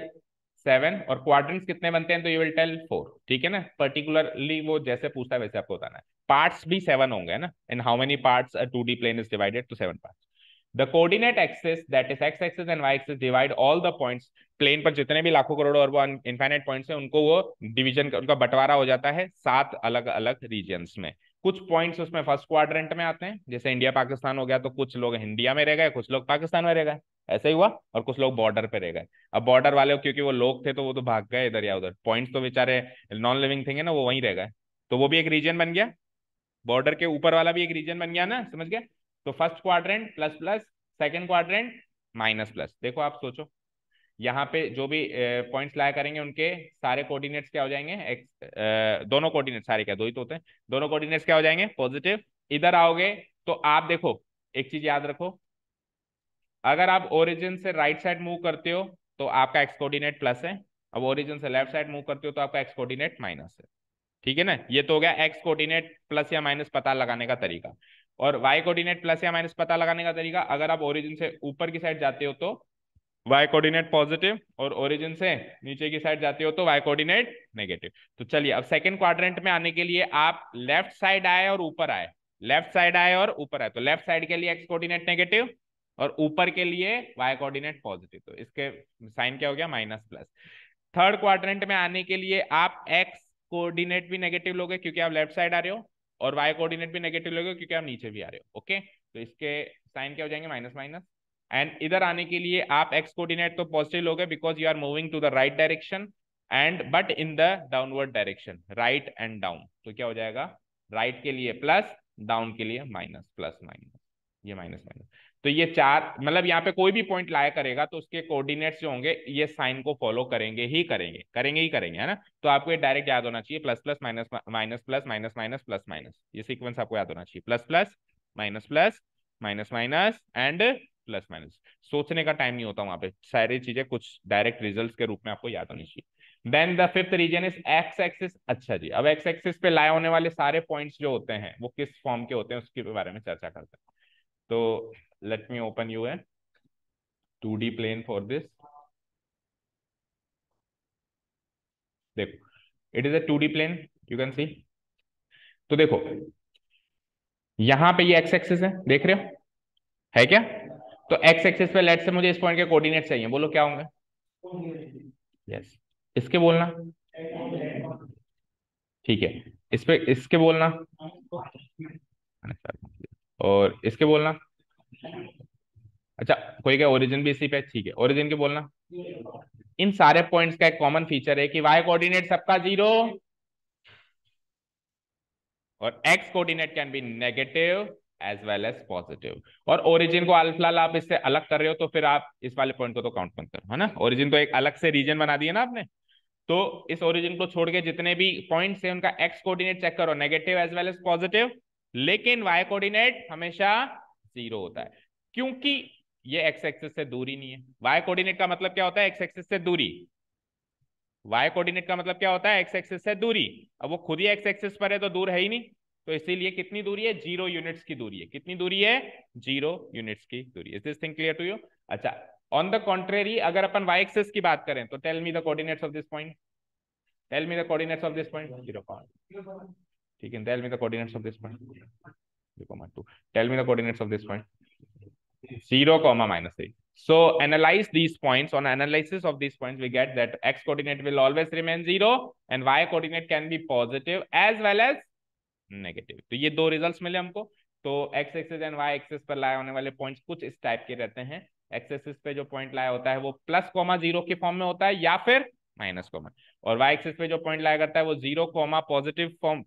7, और क्वाड्रेंट्स कितने बनते हैं तो यू विल टेल 4। ठीक है ना, पर्टिकुलरली वो जैसे पूछता है वैसे आपको बताना है। पार्ट्स भी 7 होंगे ना, in how many parts a 2D plane is divided, तो 7 parts. The coordinate axis, that is x axis and y axis, divide all the points। Plane पर जितने भी लाखों करोड़ों अरबों इनफाइनाइट पॉइंट्स हैं उनको वो डिवीजन, उनका बंटवारा हो जाता है 7 अलग अलग रीजन्स में। कुछ पॉइंट्स उसमें फर्स्ट क्वाड्रेंट में आते हैं, जैसे इंडिया पाकिस्तान हो गया, तो कुछ लोग इंडिया में रह गए, कुछ लोग पाकिस्तान में रह गए, ऐसे ही हुआ। और कुछ लोग बॉर्डर पे रह गए। अब बॉर्डर वाले क्योंकि वो लोग थे तो वो तो भाग गए इधर या उधर, पॉइंट्स तो बेचारे नॉन लिविंग थिंग है ना, वो वहीं रह गए, तो वो भी एक रीजन बन गया। बॉर्डर के ऊपर वाला भी एक रीजन बन गया ना, समझ गए। तो first quadrant plus plus, second quadrant minus plus. देखो आप सोचो यहाँ पे जो भी पॉइंट्स लाया करेंगे उनके सारे कोऑर्डिनेट्स क्या हो जाएंगे, एक्स दोनों कोऑर्डिनेट सारे, क्या दो ही तो होते हैं, दोनों कोऑर्डिनेट्स क्या हो जाएंगे पॉजिटिव। इधर आओगे तो आप देखो एक चीज याद रखो, अगर आप ओरिजिन से राइट साइड मूव करते हो तो आपका एक्स कोऑर्डिनेट प्लस है, अब ओरिजिन से लेफ्ट साइड मूव करते हो तो आपका एक्स कोऑर्डिनेट माइनस है। ठीक है ना, ये तो हो गया एक्स कोऑर्डिनेट प्लस या माइनस पता लगाने का तरीका। और वाई कोऑर्डिनेट प्लस या माइनस पता लगाने का तरीका, अगर आप ओरिजिन से ऊपर की साइड जाते हो तो वाई कोऑर्डिनेट पॉजिटिव, और ओरिजिन से नीचे की साइड जाते हो तो वाई कोऑर्डिनेट नेगेटिव। तो चलिए अब सेकंड क्वाड्रेंट में आने के लिए आप लेफ्ट साइड आए और ऊपर आए, लेफ्ट साइड आए और ऊपर आए, तो लेफ्ट साइड के लिए एक्स कोऑर्डिनेट नेगेटिव और ऊपर के लिए वाई कोऑर्डिनेट पॉजिटिव, तो इसके साइन क्या हो गया माइनस प्लस। थर्ड क्वाड्रेंट में आने के लिए आप एक्स कोऑर्डिनेट भी नेगेटिव लोगे क्योंकि आप लेफ्ट साइड आ रहे हो, और वाई कोऑर्डिनेट भी नेगेटिव लोगे क्योंकि आप नीचे भी आ रहे हो। ओके, तो इसके साइन क्या हो जाएंगे माइनस माइनस। एंड इधर आने के लिए आप एक्स कोऑर्डिनेट तो पॉजिटिव लोगे because you are moving to the right direction and but in the downward direction, right and down, तो क्या हो जाएगा राइट के लिए प्लस, डाउन के लिए माइनस, प्लस माइनस, ये माइनस माइनस। तो ये चार, मतलब यहाँ पे कोई भी पॉइंट लाया करेगा तो उसके कोऑर्डिनेट्स जो होंगे ये साइन को फॉलो करेंगे ही करेंगे, करेंगे ही करेंगे, है ना। तो आपको ये डायरेक्ट याद होना चाहिए, plus plus minus minus plus minus minus plus minus, ये सीक्वेंस आपको याद होना चाहिए, plus plus minus plus minus minus and plus minus. सोचने का टाइम नहीं होता वहां पे, सारी चीजें कुछ डायरेक्ट रिजल्ट के रूप में आपको याद होनी चाहिए। Then the fifth region is x axis. अच्छा जी, अब एक्स एक्सिस पे लाए होने वाले सारे पॉइंट्स जो होते हैं वो किस फॉर्म के होते हैं उसके बारे में चर्चा करते हैं। तो let me open you a 2D plane for this। देखो it is a 2D plane, you can see। तो देखो यहां पे ये एक्स एक्सिस है, देख रहे हो है क्या। तो एक्स एक्सिस पे लेट से मुझे इस पॉइंट के कोऑर्डिनेट चाहिए, बोलो क्या होंगे। यस, इसके बोलना, ठीक है, इस पे इसके बोलना, और इसके बोलना। अच्छा कोई क्या ओरिजिन भी इसी पे, ठीक है, ओरिजिन के बोलना। इन सारे पॉइंट्स का एक कॉमन फीचर है कि वाई कोऑर्डिनेट सबका 0 और x coordinate can be negative as well as positive. और ओरिजिन को फिलहाल आप इससे अलग कर रहे हो तो फिर आप इस वाले पॉइंट को तो काउंट मत करो, है ना। ओरिजिन तो एक अलग से रीजन बना दिया ना आपने, तो इस ओरिजिन को छोड़ के जितने भी पॉइंट्स हैं उनका एक्स कोऑर्डिनेट चेक करो, negative as well as positive, लेकिन वाई कोऑर्डिनेट हमेशा 0 होता है, क्योंकि ये एक्स एक्सिस से दूरी नहीं है। वाई कोऑर्डिनेट का मतलब क्या होता है? एक्स एक्सिस से दूरी। वाई कोऑर्डिनेट का मतलब क्या होता है? एक्स एक्सिस से दूरी। अब वो खुद ही एक्स एक्सिस पर है तो दूर है ही नहीं, तो इसीलिए कितनी दूरी है? 0 यूनिट्स की दूरी है। कितनी दूरी है? 0 यूनिट्स की दूरी। Is this thing clear to you? अच्छा, ऑन द कॉन्ट्रेरी अगर अपन वाई एक्सिस की बात करें तो tell me the coordinates of this point. Tell me the coordinates of this point. 0, ठीक है। Tell me the coordinates of this point 0,2। Tell me the coordinates of this point 0, -3. So analyze these points. On analysis of these points, we get that x coordinate will always remain 0 and y coordinate can be positive as well as negative. तो ये दो results मिले हमको। तो x axis and y axis पर लाए होने वाले पॉइंट्स कुछ इस टाइप के रहते हैं। x एक्सिस पे जो पॉइंट लाया होता है वो +0 के फॉर्म में होता है या फिर -, और y एक्सिस पे जो पॉइंट लाया करता है वो 0,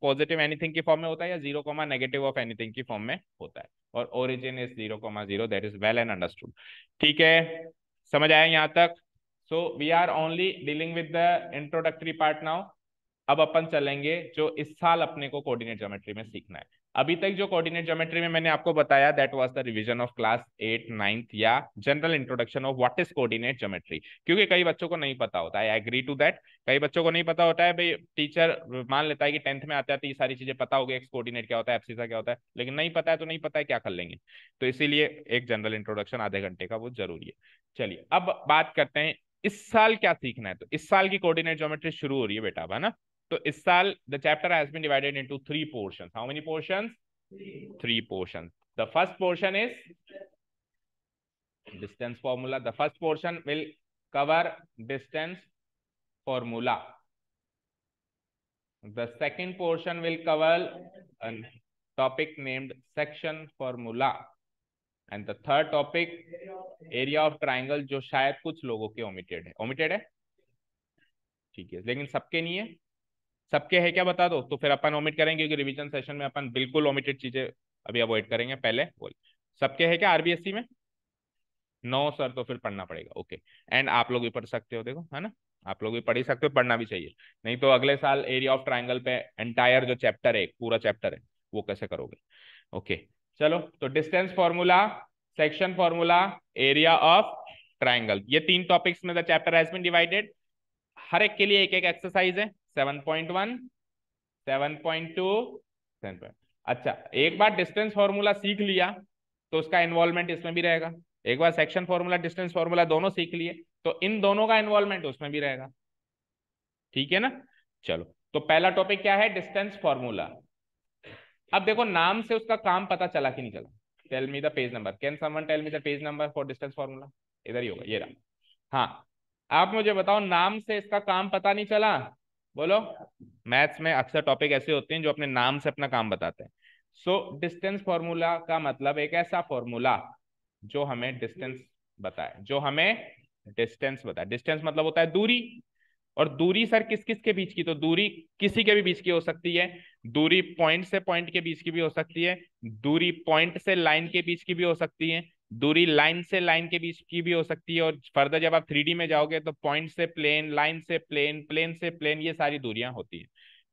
पॉजिटिव एनीथिंग की फॉर्म में होता है या 0, नेगेटिव ऑफ एनीथिंग की फॉर्म में होता है। और origin is 0,0, that is well and understood. ठीक है, समझ आया यहाँ तक? So we are only dealing with the introductory part now. अब अपन चलेंगे जो इस साल अपने को कोऑर्डिनेट ज्योमेट्री में सीखना है। अभी तक जो कोऑर्डिनेट ज्योमेट्री में मैंने आपको बताया that was the revision of class 8, 9th या general introduction of what is coordinate geometry. क्योंकि कई बच्चों को नहीं पता होता है, आई एग्री टू दैट। कई बच्चों को नहीं पता होता है भाई, टीचर मान लेता है कि 10th में आते आते ये सारी चीजें पता होगी, एक्स कोऑर्डिनेट क्या होता है, एब्सिसा क्या होता है, लेकिन नहीं पता है तो नहीं पता है, क्या कर लेंगे। तो इसीलिए एक जनरल इंट्रोडक्शन आधे घंटे का वो जरूरी है। चलिए अब बात करते हैं इस साल क्या सीखना है। तो इस साल की कोऑर्डिनेट ज्योमेट्री शुरू हो रही है बेटा, है ना। तो इस साल the chapter has been divided into 3 portions. How many portions? 3 portions. The first portion is distance formula. The first portion will cover distance formula. The second portion will cover a topic named section formula. And the third topic area of triangle, जो शायद कुछ लोगों के omitted है। omitted है, ठीक है, लेकिन सबके नहीं है। सबके है क्या बता दो, तो फिर अपन ओमिट करेंगे क्योंकि रिवीजन सेशन में अपन बिल्कुल ओमिटेड चीजें अभी अवॉइड करेंगे। पहले बोल, सबके है क्या आरबीएससी में? नो सर, तो फिर पढ़ना पड़ेगा। ओके, एंड आप लोग भी पढ़ सकते हो, देखो है ना, आप लोग भी पढ़ ही सकते हो, पढ़ना भी चाहिए। नहीं तो अगले साल एरिया ऑफ ट्राइंगल पे एंटायर जो चैप्टर है, पूरा चैप्टर है, वो कैसे करोगे। ओके चलो, तो distance formula, section formula, area of triangle, ये 3 टॉपिक्स में the chapter has been divided. हर एक के लिए एक एक एक्सरसाइज है, 7.1, 7.2, 7. अच्छा, एक बार डिस्टेंस फॉर्मूला सीख लिया तो उसका इन्वॉल्वमेंट इसमें भी रहेगा। एक बार सेक्शन फॉर्मूला, डिस्टेंस फॉर्मूला दोनों सीख लिए तो इन दोनों का इन्वॉल्वमेंट उसमें भी रहेगा। ठीक है ना। चलो, तो पहला टॉपिक क्या है? Distance formula. अब देखो नाम से उसका काम पता चला कि नहीं चला? Tell me the page number. Can someone tell me the page number for distance formula? इधर ही होगा, ये रहा। हाँ, आप मुझे बताओ, नाम से इसका काम पता नहीं चला? बोलो। मैथ्स में अक्सर टॉपिक ऐसे होते हैं जो अपने नाम से अपना काम बताते हैं। सो डिस्टेंस फॉर्मूला का मतलब एक ऐसा फॉर्मूला जो हमें डिस्टेंस बताए, जो हमें डिस्टेंस बताए। डिस्टेंस मतलब होता है दूरी। और दूरी सर किस किस के बीच की? तो दूरी किसी के भी बीच की हो सकती है। दूरी पॉइंट से पॉइंट के बीच की भी हो सकती है। दूरी पॉइंट से लाइन के बीच की भी हो सकती है। दूरी लाइन से लाइन के बीच की भी हो सकती है। और फर्दर जब आप 3D में जाओगे तो पॉइंट से प्लेन, लाइन से प्लेन, प्लेन से प्लेन, ये सारी दूरियां होती है।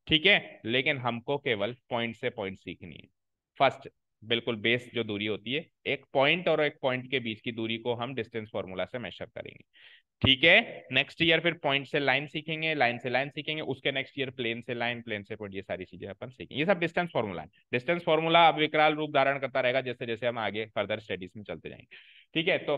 ठीक है, लेकिन हमको केवल पॉइंट से पॉइंट सीखनी है। फर्स्ट बिल्कुल बेस जो दूरी होती है, एक पॉइंट और एक पॉइंट के बीच की दूरी को हम डिस्टेंस फॉर्मूला से मेजर करेंगे। ठीक है, नेक्स्ट ईयर फिर पॉइंट से लाइन सीखेंगे, लाइन से लाइन सीखेंगे, उसके नेक्स्ट ईयर प्लेन से लाइन, प्लेन से पॉइंट, ये सारी चीजें अपन सीखेंगे। ये सब डिस्टेंस फॉर्मूला है। डिस्टेंस फॉर्मूला अब विकराल रूप धारण करता रहेगा जैसे जैसे हम आगे फर्दर स्टडीज में चलते जाएंगे। ठीक है, तो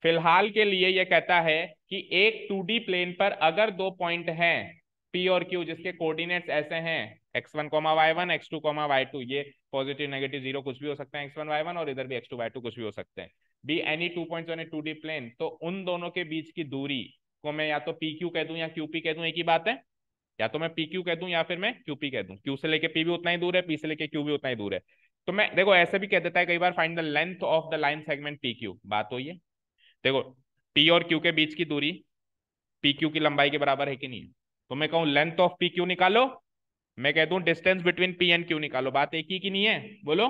फिलहाल के लिए ये कहता है कि एक 2D प्लेन पर अगर 2 पॉइंट हैं P और Q, जिसके कोऑर्डिनेट्स ऐसे हैं x1, y1, x2, y2, ये पॉजिटिव नेगेटिव 0 कुछ भी हो सकते हैं, x1, y1, और इधर भी x2, y2 कुछ भी हो सकते हैं। Be any 2 points on a 2D plane, तो उन दोनों के बीच की दूरी को मैं या तो PQ कह दूं या QP कह दूं, एक ही बात है। या तो मैं PQ कह दूं या फिर मैं QP कह दूं। Q से लेके P भी उतना ही दूर है, P से लेके Q भी उतना ही दूर है। तो मैं देखो ऐसे भी कह देता है कई बार, find the length of the line segment PQ। बात हुई है, देखो P और Q के बीच की दूरी पी क्यू की लंबाई के बराबर है कि नहीं है। तो मैं कहूं लेंथ ऑफ पी क्यू निकालो, मैं कह दूं distance between P and Q निकालो, बात एक ही की नहीं है? बोलो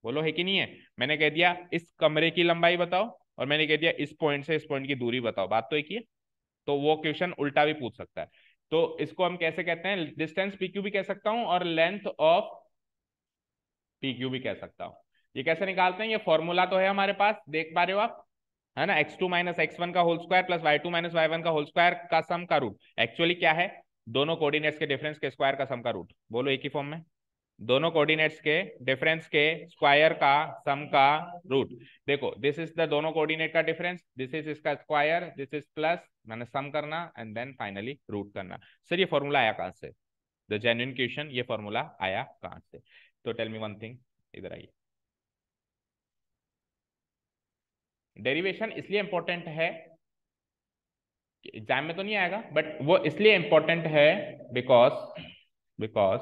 बोलो, है कि नहीं है? मैंने कह दिया इस कमरे की लंबाई बताओ, और मैंने कह दिया इस पॉइंट से इस पॉइंट की दूरी बताओ, बात तो एक ही है। तो वो क्वेश्चन उल्टा भी पूछ सकता है। तो इसको हम कैसे कहते हैं? डिस्टेंस पी क्यू भी कह सकता हूं और लेंथ ऑफ पी क्यू भी कह सकता हूं। ये कैसे निकालते हैं? ये फॉर्मूला तो है हमारे पास, देख पा रहे हो आप, है ना, x2 माइनस x1 का whole square plus y2 minus y1 का होल स्क्वायर का सम का रूट। एक्चुअली क्या है? दोनों कोऑर्डिनेट्स के डिफरेंस के स्क्वायर का सम का रूट। बोलो एक ही फॉर्म में, दोनों कोऑर्डिनेट्स के डिफरेंस के स्क्वायर का सम का रूट। देखो दिस इज द दोनों कोऑर्डिनेट का डिफरेंस, दिस इज इसका स्क्वायर, दिस इज प्लस, मैंने सम करना एंड देन फाइनली रूट करना। सर ये फॉर्मूला आया कहां से? द जेन्युइन क्वेश्चन, ये फॉर्मूला आया कहां से? तो टेल मी वन थिंग, इधर आइए। डेरिवेशन इसलिए इंपॉर्टेंट है, एग्जाम में तो नहीं आएगा बट वो इसलिए इंपॉर्टेंट है बिकॉज बिकॉज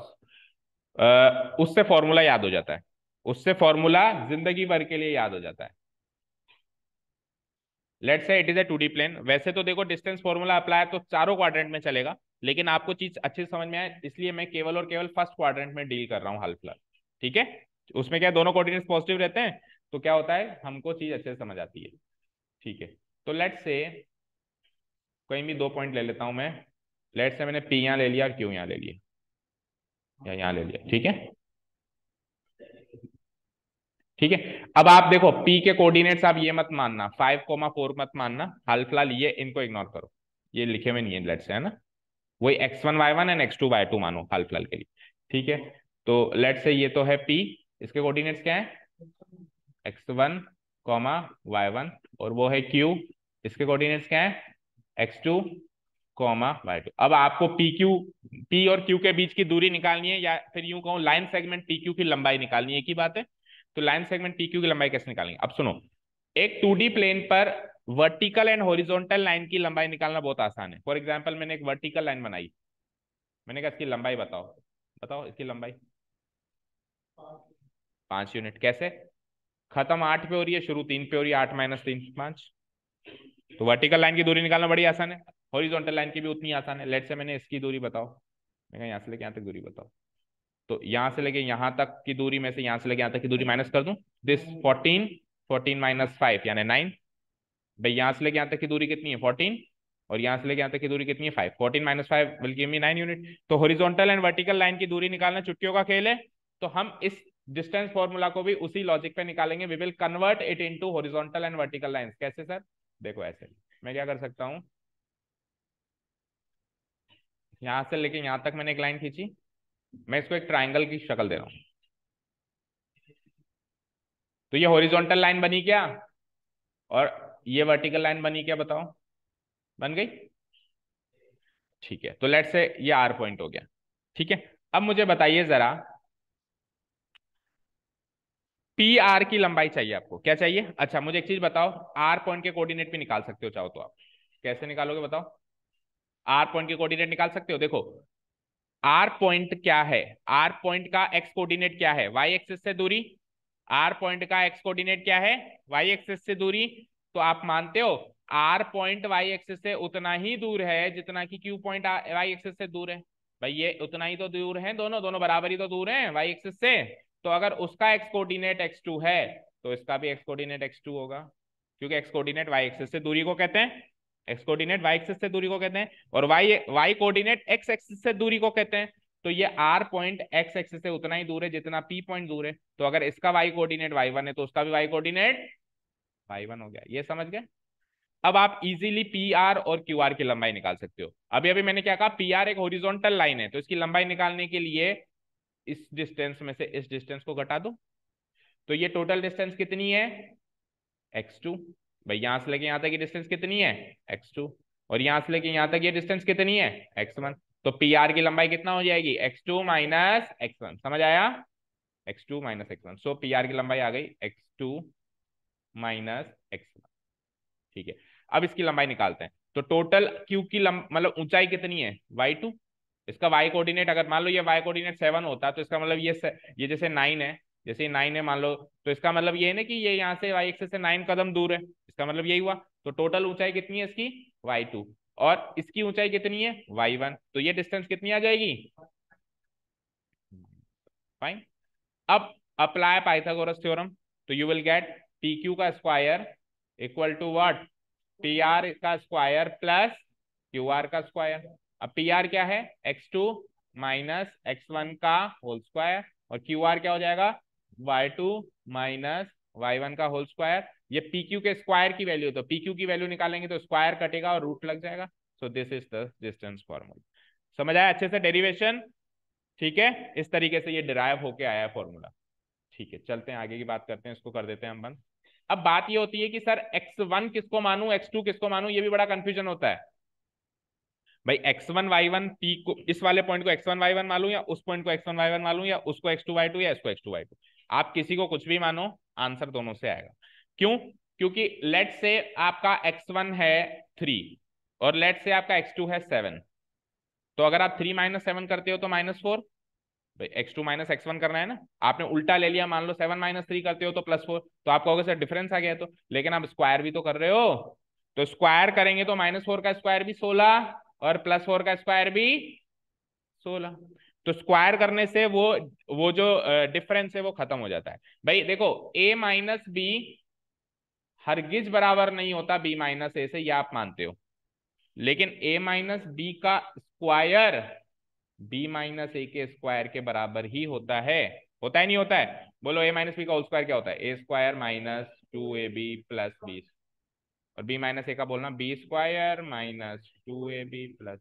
उससे फॉर्मूला याद हो जाता है, उससे फॉर्मूला जिंदगी भर के लिए याद हो जाता है। Let's say it is a 2D plane. वैसे तो देखो डिस्टेंस फॉर्मूला अप्लाई तो चारों क्वाड्रेंट में चलेगा, लेकिन आपको चीज अच्छे से समझ में आए इसलिए मैं केवल और केवल फर्स्ट क्वाड्रेंट में डील कर रहा हूँ हाल फिलहाल। ठीक है, उसमें क्या दोनों कोऑर्डिनेट्स पॉजिटिव रहते हैं, तो क्या होता है हमको चीज अच्छे से समझ आती है। ठीक है, तो लेट्स से कोई भी दो पॉइंट ले लेता हूं मैं। लेट्स से मैंने पी यहाँ ले लिया, क्यू यहाँ ले लिया, या यहाँ ले लिया। ठीक है, ठीक है। अब आप देखो पी के कोऑर्डिनेट्स आप ये मत मानना 5,4 मत मानना, हाल फिलहाल ये इनको इग्नोर करो, ये लिखे हुए नहीं है लेट्स से, है ना। वही x1 y1 and x2 y2 मानो हाल फिलहाल के लिए। ठीक है, तो लेट्स से ये तो है p, इसके कोऑर्डिनेट्स क्या है? x1, y1, और वो है q, इसके कोऑर्डिनेट्स क्या है? x2, y2। अब आपको p और q के बीच की दूरी निकालनी है, या फिर यूं कहूं लाइन सेगमेंट pq की लंबाई निकालनी है, एक ही बात है। तो लाइन सेगमेंट pq की लंबाई कैसे निकालेंगे? अब सुनो, एक 2D प्लेन पर वर्टिकल एंड हॉरिजॉन्टल लाइन की लंबाई निकालना बहुत आसान है। फॉर एग्जांपल मैंने एक वर्टिकल लाइन बनाई, मैंने कहा इसकी लंबाई बताओ, बताओ इसकी लंबाई। 5 यूनिट। कैसे? खत्म 8 पे हो रही है, शुरू 3 पे हो रही है, 8 माइनस 3 5। तो वर्टिकल लाइन की दूरी निकालना बड़ी आसान है, हॉरिजॉन्टल लाइन की भी उतनी आसान है। लेट से मैंने इसकी दूरी बताओ, मैं यहाँ से लेके यहाँ तक दूरी बताओ। तो यहाँ से लेके यहाँ तक की दूरी में से यहाँ से लेके यहाँ तक की दूरी माइनस कर दूं, दिस 14, 14 माइनस 5 यानी 9। भाई यहाँ से लेके यहाँ तक की दूरी कितनी है? 14, और यहाँ से लेके यहाँ तक की दूरी कितनी है? 5। 14 minus 5 will give me 9 unit. तो हॉरिजॉन्टल एंड वर्टिकल लाइन की दूरी निकालना चुटकियों का खेल है। तो हम इस डिस्टेंस फॉर्मूला को भी उसी लॉजिक पे निकालेंगे, we will convert it into horizontal and vertical lines. कैसे सर? देखो ऐसे मैं क्या कर सकता हूँ, यहां से लेके यहां तक मैंने एक लाइन खींची, मैं इसको एक ट्राइंगल की शक्ल दे रहा हूं, तो ये हॉरिजॉन्टल लाइन बनी क्या, और ये वर्टिकल लाइन बनी क्या, बताओ? बन गई। ठीक है, तो लेट से ये आर पॉइंट हो गया। ठीक है, अब मुझे बताइए जरा, पी आर की लंबाई चाहिए आपको, क्या चाहिए? अच्छा मुझे एक चीज बताओ, आर पॉइंट के कोऑर्डिनेट भी निकाल सकते हो चाहो तो आप, कैसे निकालोगे बताओ? आर पॉइंट के कोऑर्डिनेट निकाल सकते हो। देखो आर पॉइंट क्या है, आर पॉइंट का एक्स कोऑर्डिनेट क्या है? वाई एक्सिस से दूरी। आर पॉइंट का एक्स कोऑर्डिनेट क्या है? वाई एक्सिस से दूरी। तो आप मानते हो आर पॉइंट वाई एक्सिस से उतना ही दूर है जितना कि क्यू पॉइंट वाई एक्सिस से दूर है। भाई ये उतना ही तो दूर है, दोनों दोनों बराबर ही तो दूर है वाई एक्सिस से। तो अगर उसका एक्स कोऑर्डिनेट x2 है तो इसका भी एक्स कोऑर्डिनेट x2 होगा, क्योंकि एक्स कोऑर्डिनेट वाई एक्सिस से दूरी को कहते हैं, एक्स कोऑर्डिनेट वाई एक्सिस से दूरी को कहते हैं, और वाई कोऑर्डिनेट एक्स एक्सिस से दूरी को कहते हैं। तो ये आर पॉइंट एक्स एक्सिस से उतना ही दूर है जितना पी पॉइंट दूर है। तो अगर इसका वाई कोऑर्डिनेट y1 है तो उसका भी वाई कोऑर्डिनेट y1 हो गया। ये समझ गए? अब आप इजीली पी आर और क्यू आर की लंबाई निकाल सकते हो। अभी अभी मैंने क्या कहा, पी आर एक हॉरिजॉन्टल लाइन है, तो इसकी लंबाई निकालने के लिए इस डिस्टेंस में से इस डिस्टेंस को घटा दो। तो ये टोटल डिस्टेंस कितनी है? x2। भाई यहां से लेके यहां तक की डिस्टेंस कितनी है? x2। और यहां से लेके यहां तक ये डिस्टेंस कितनी है? x1। तो पी आर की लंबाई कितना हो जाएगी? x2 minus x1। समझ आया? x2 minus x1। सो पी आर की लंबाई आ गई x2 माइनस x1। ठीक है, अब इसकी लंबाई निकालते हैं। तो टोटल क्यू की मतलब ऊंचाई कितनी है? y2। इसका y कोऑर्डिनेट अगर मान लो ये y कोऑर्डिनेट 7 होता तो इसका मतलब ये जैसे 9 है, जैसे 9 है मान लो, तो इसका मतलब ये है ना कि ये यहाँ से y एक्सिस से 9 कदम दूर है, इसका मतलब यही हुआ। तो टोटल ऊंचाई कितनी है इसकी? y2। और इसकी ऊंचाई कितनी है y1, तो ये डिस्टेंस कितनी आ जाएगी, फाइन। अब अप्लाई पाइथागोरस थ्योरम, तो you will get P Q का square equal to what, P R का स्क्वायर प्लस क्यू आर का स्क्वायर। अब पी आर क्या है, x two minus x one का होल स्क्वायर, और क्यू आर क्या हो जाएगा, y two minus y one का होल स्क्वायर। ये पी क्यू के स्क्वायर की वैल्यू, तो पी क्यू की वैल्यू निकालेंगे तो स्क्वायर कटेगा और रूट लग जाएगा। So this is the distance formula. समझ आया अच्छे से डेरिवेशन, ठीक है, इस तरीके से ये डिराइव होके आया है फॉर्मूला। ठीक है, चलते हैं आगे की बात करते हैं, इसको कर देते हैं हम बंद। अब बात ये होती है कि सर x1 किसको मानूं, x2 किसको मानूं, ये भी बड़ा कंफ्यूजन होता है। भाई x1 y1 p को, इस वाले पॉइंट को x1 y1 मान लूं, या उस पॉइंट को x1 y1 मान लूं, या उसको x2 y2, या इसको x2 y2। आप किसी को कुछ भी मानो, आंसर दोनों से आएगा। क्यों, क्योंकि लेट से आपका x1 है 3 और लेट से आपका x2 है 7, तो अगर आप 3 माइनस 7 करते हो तो -4। भाई x2 माइनस x1 करना है ना, आपने उल्टा ले लिया, मान लो 7 माइनस 3 करते हो तो +4, तो आप कहोगे सर डिफरेंस आ गया तो, लेकिन आप स्क्वायर भी तो कर रहे हो, तो स्क्वायर करेंगे तो -4 का स्क्वायर भी 16 और +4 का स्क्वायर भी 16। तो स्क्वायर करने से वो जो डिफरेंस है वो खत्म हो जाता है। भाई देखो a माइनस बी हरगिज बराबर नहीं होता b माइनस ए से, ये आप मानते हो, लेकिन a माइनस बी का स्क्वायर b माइनस ए के स्क्वायर के बराबर ही होता है नहीं होता है, बोलो a माइनस बी का होल स्क्वायर क्या होता है, A square minus 2ab plus B, और b माइनस ए का बोलना b square minus 2ab plus,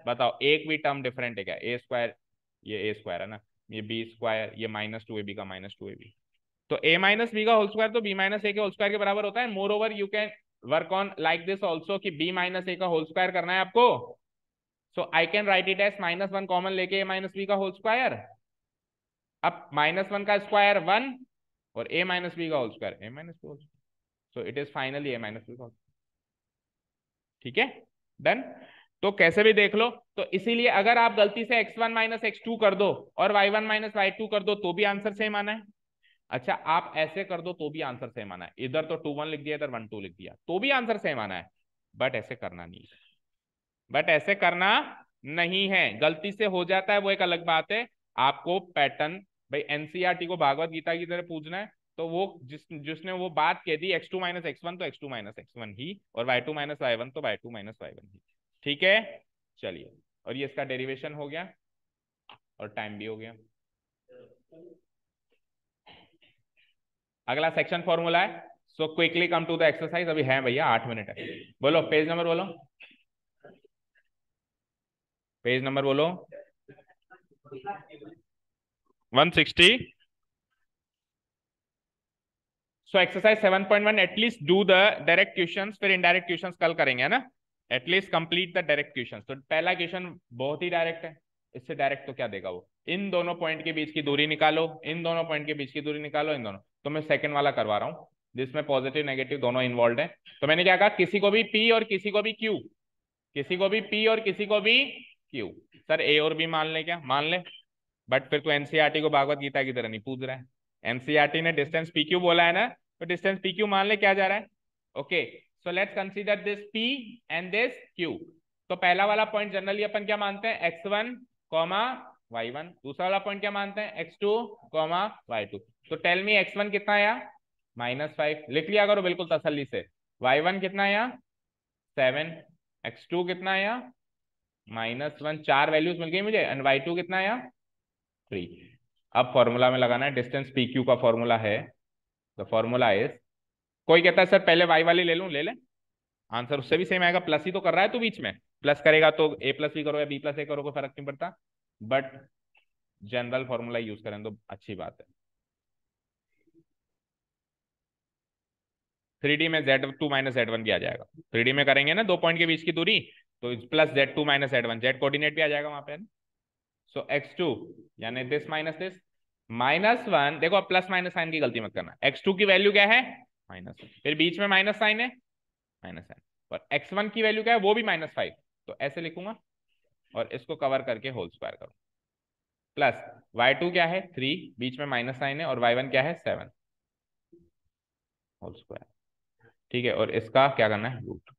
बताओ एक भी टर्म डिफरेंट है क्या, ए स्क्वायर, ये ए स्क्वायर है ना, ये बी स्क्वायर, ये -2ab का -2ab, तो a माइनस बी का होल स्क्वायर तो b माइनस ए के होल स्क्वायर के बराबर होता है। Moreover you can work on like this also कि b माइनस ए का होल स्क्वायर करना है आपको, so I can write it as -1 common लेके a माइनस बी का होल स्क्वायर। अब -1 का स्क्वायर 1 और a माइनस बी का whole square a minus B, so it is finally a minus B का, ठीक है, डन। तो कैसे भी देख लो, तो इसीलिए अगर आप गलती से x1 माइनस x2 कर दो और y1 माइनस y2 कर दो तो भी आंसर सेम आना है। अच्छा आप ऐसे कर दो तो भी आंसर सेम आना है, इधर तो 2 1 लिख दिया, इधर 1 2 लिख दिया, तो भी आंसर सेम आना है, बट ऐसे करना नहीं है, बट ऐसे करना नहीं है, गलती से हो जाता है वो एक अलग बात है। आपको पैटर्न, भाई एनसीईआरटी को भागवत गीता की तरह पूछना है, तो वो जिसने वो बात कह दी x2 माइनस x1 तो x2 माइनस x1 ही, और y2 माइनस y1 तो y2 माइनस y1 ही, ठीक है। चलिए, और ये इसका डेरिवेशन हो गया और टाइम भी हो गया। अगला सेक्शन फॉर्मूला है, so quickly come to the exercise, अभी है भैया 8 मिनट है। बोलो पेज नंबर बोलो, पेज नंबर बोलो, 160। So exercise 7.1, at least do the direct questions, फिर इनडायरेक्ट क्वेश्चंस कल करेंगे, है ना। At least complete the direct questions. तो पहला क्वेश्चन बहुत ही डायरेक्ट है, इससे डायरेक्ट तो क्या देगा वो, इन दोनों पॉइंट के बीच की दूरी निकालो, इन दोनों पॉइंट के बीच की दूरी निकालो, इन दोनों, तो मैं सेकंड वाला करवा रहा हूँ जिसमें पॉजिटिव नेगेटिव दोनों इन्वॉल्व है। तो मैंने क्या कहा, किसी को भी P और किसी को भी Q, किसी को भी P और किसी को भी Q, सर A और B मान ले, क्या मान ले, बट फिर तो एनसीईआरटी को भागवत गीता की तरह नहीं पूछ रहा है, एनसीईआरटी ने डिस्टेंस PQ बोला है ना, तो डिस्टेंस PQ मान ले, क्या जा रहा है, okay. So let's consider this P and this Q। तो पहला वाला पॉइंट जनरली अपन क्या मानते हैं, x1 कॉमा y1, दूसरा वाला पॉइंट क्या मानते हैं, x2 कॉमा y2। तो टेल मी x1 कितना आया, -5, लिख लिया करो बिल्कुल तसल्ली से, y1 कितना आया 7, x2 कितना आया -1, 4 वैल्यूज मिल गई मुझे, एंड y2 कितना आया 3। अब फॉर्मूला में लगाना है, डिस्टेंस PQ का फॉर्मूला है, द फॉर्मूला इज, कोई कहता है सर पहले y वाली ले लूं, ले ले, आंसर उससे भी सेम आएगा, प्लस ही तो कर रहा है, तो बीच में प्लस करेगा तो a प्लस बी करो या b प्लस ए करो, कोई फर्क नहीं पड़ता, बट जनरल फॉर्मूला यूज करें तो अच्छी बात है। 3D में Z2 माइनस Z1 भी आ जाएगा, 3D में करेंगे ना दो पॉइंट के बीच की दूरी, तो plus Z2 minus Z1, Z coordinate भी आ जाएगा वहां पे, सो x2 यानी दिस माइनस दिस, -1, देखो अब प्लस माइनस साइन की गलती मत करना, x2 की वैल्यू क्या है -1, फिर बीच में माइनस साइन है, माइनस साइन, और x1 की वैल्यू क्या है, वो भी -5, तो ऐसे लिखूंगा और इसको कवर करके होल स्क्वायर करूँ, प्लस y2 क्या है 3, बीच में माइनस साइन है, और y1 क्या है 7 होल स्क्वायर, ठीक है, और इसका क्या करना है root.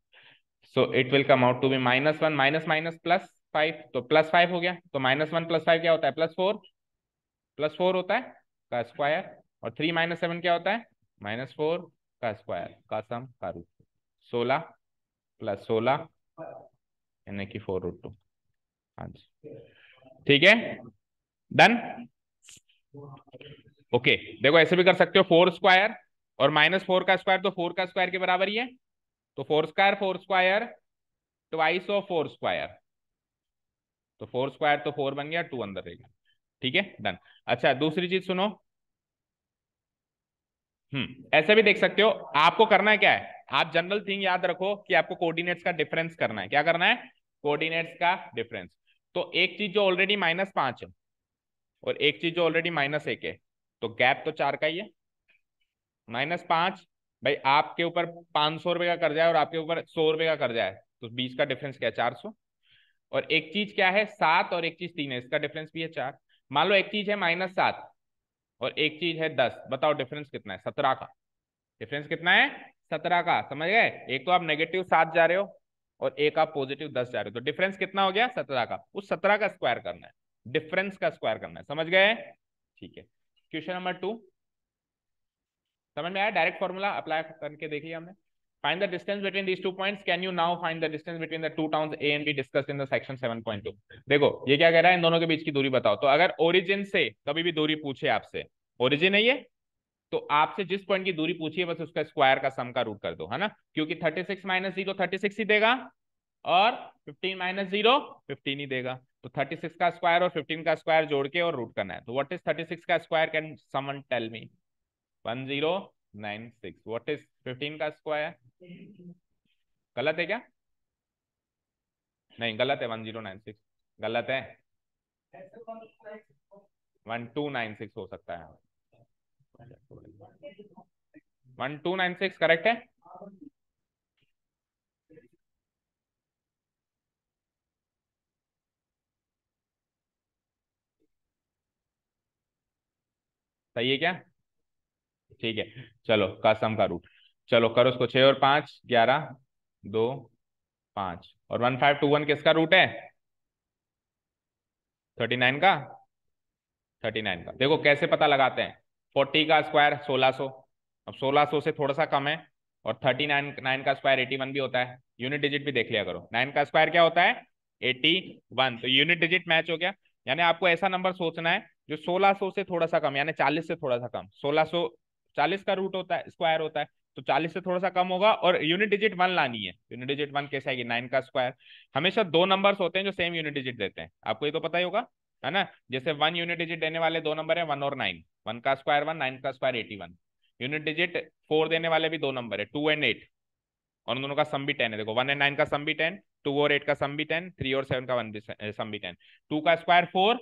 So it will come out to be -1 minus minus +5, तो +5 हो गया। तो -1 + 5 क्या होता है? +4, +4 होता है का स्क्वायर। और 3 - 7 क्या होता है? -4 का स्क्वायर का सम का रूट। 16 + 16 यानी कि 4√2। हाँ जी, ठीक है, डन। ओके, देखो ऐसे भी कर सकते हो, 4 स्क्वायर और -4 का स्क्वायर, तो 4 का स्क्वायर के बराबर ही है। तो 4 square 4 square twice of 4 square, तो 4 स्क्वायर तो 4 बन गया, 2 अंदर रहेगा। ठीक है, डन। अच्छा, दूसरी चीज सुनो। ऐसे भी देख सकते हो। आपको करना है क्या है, आप जनरल थिंग याद रखो कि आपको कोऑर्डिनेट्स का डिफरेंस करना है। क्या करना है? कोऑर्डिनेट्स का डिफरेंस। तो एक चीज जो ऑलरेडी -5 है और एक चीज जो ऑलरेडी -1 है, तो गैप तो 4 का ही है। -5, भाई आपके ऊपर 500 रुपए का कर्जा है और आपके ऊपर 100 रुपए का कर्जा है, तो बीच का डिफरेंस क्या है? 400। और एक चीज क्या है? 7 और एक चीज 3 है, इसका डिफरेंस भी है 4। मान लो एक चीज है -7 और एक चीज है 10, बताओ डिफरेंस कितना है? 17 का। डिफरेंस कितना है? 17 का। समझ गए? एक तो आप -7 जा रहे हो और एक आप +10 जा रहे हो, तो डिफरेंस कितना हो गया? 17 का। उस 17 का स्क्वायर करना है, डिफरेंस का स्क्वायर करना है। समझ गए? ठीक है। क्वेश्चन नंबर 2 समझ में आया? डायरेक्ट फॉर्मूला अप्लाई करके देख लिया हमने। Find the distance between these 2 points. Can you now find the distance between the two towns A and B discussed in the section 7.2। देखो ये क्या कह रहा है, इन दोनों के बीच की दूरी बताओ। तो अगर ओरिजिन से कभी भी दूरी पूछे आपसे, ओरिजिन है ये, तो आपसे जिस पॉइंट की दूरी पूछी है बस उसका स्क्वायर का सम का रूट कर दो, है ना। क्योंकि 36 - 0 36 ही देगा और 15 - 0 15 ही देगा। तो 36 का स्क्वायर और 15 का स्क्वायर जोड़ के और रूट करना है। तो व्हाट इज 36 का square? Can someone tell me? 1096। What is 15 का स्क्वायर? गलत है क्या? नहीं गलत है, 1096 गलत है। 1296 हो सकता है। 1296 करेक्ट है। सही है क्या? ठीक है, चलो का सम का रूट। चलो करो उसको। 6 और 5 11, 2 5 और 1521 किसका रूट है? 39 का। 39 का देखो कैसे पता लगाते हैं। 40 का स्क्वायर 1600, अब 1600 से थोड़ा सा कम है। और 39 9 का स्क्वायर 81 भी होता है। यूनिट डिजिट भी देख लिया करो। 9 का स्क्वायर क्या होता है? 81। तो यूनिट डिजिट मैच हो गया। यानी आपको ऐसा नंबर सोचना है जो 1600 से थोड़ा सा कम, यानी 40 से थोड़ा सा कम। 1600 40 का रूट होता है, स्क्वायर होता है, तो 40 से थोड़ा सा कम होगा। और यूनिट डिजिट 1 लानी है। यूनिट डिजिट 1 कैसे आएगी? 9 का स्क्वायर। हमेशा दो नंबर्स होते हैं जो सेम यूनिट डिजिट देते हैं, आपको ये तो पता ही होगा, है ना। जैसे 1 यूनिट डिजिट देने वाले दो नंबर है, 1 और 9। 1 का स्क्वायर 1, 9 का स्क्वायर 81। यूनिट डिजिट 4 देने वाले भी दो नंबर है, 2 एंड 8, और उन दोनों का सम भी 10 है। देखो 1 एंड 9 का सम भी 10, 2 और 8 का सम भी 10, 3 और 7 का सम भी 10। 2 का स्क्वायर 4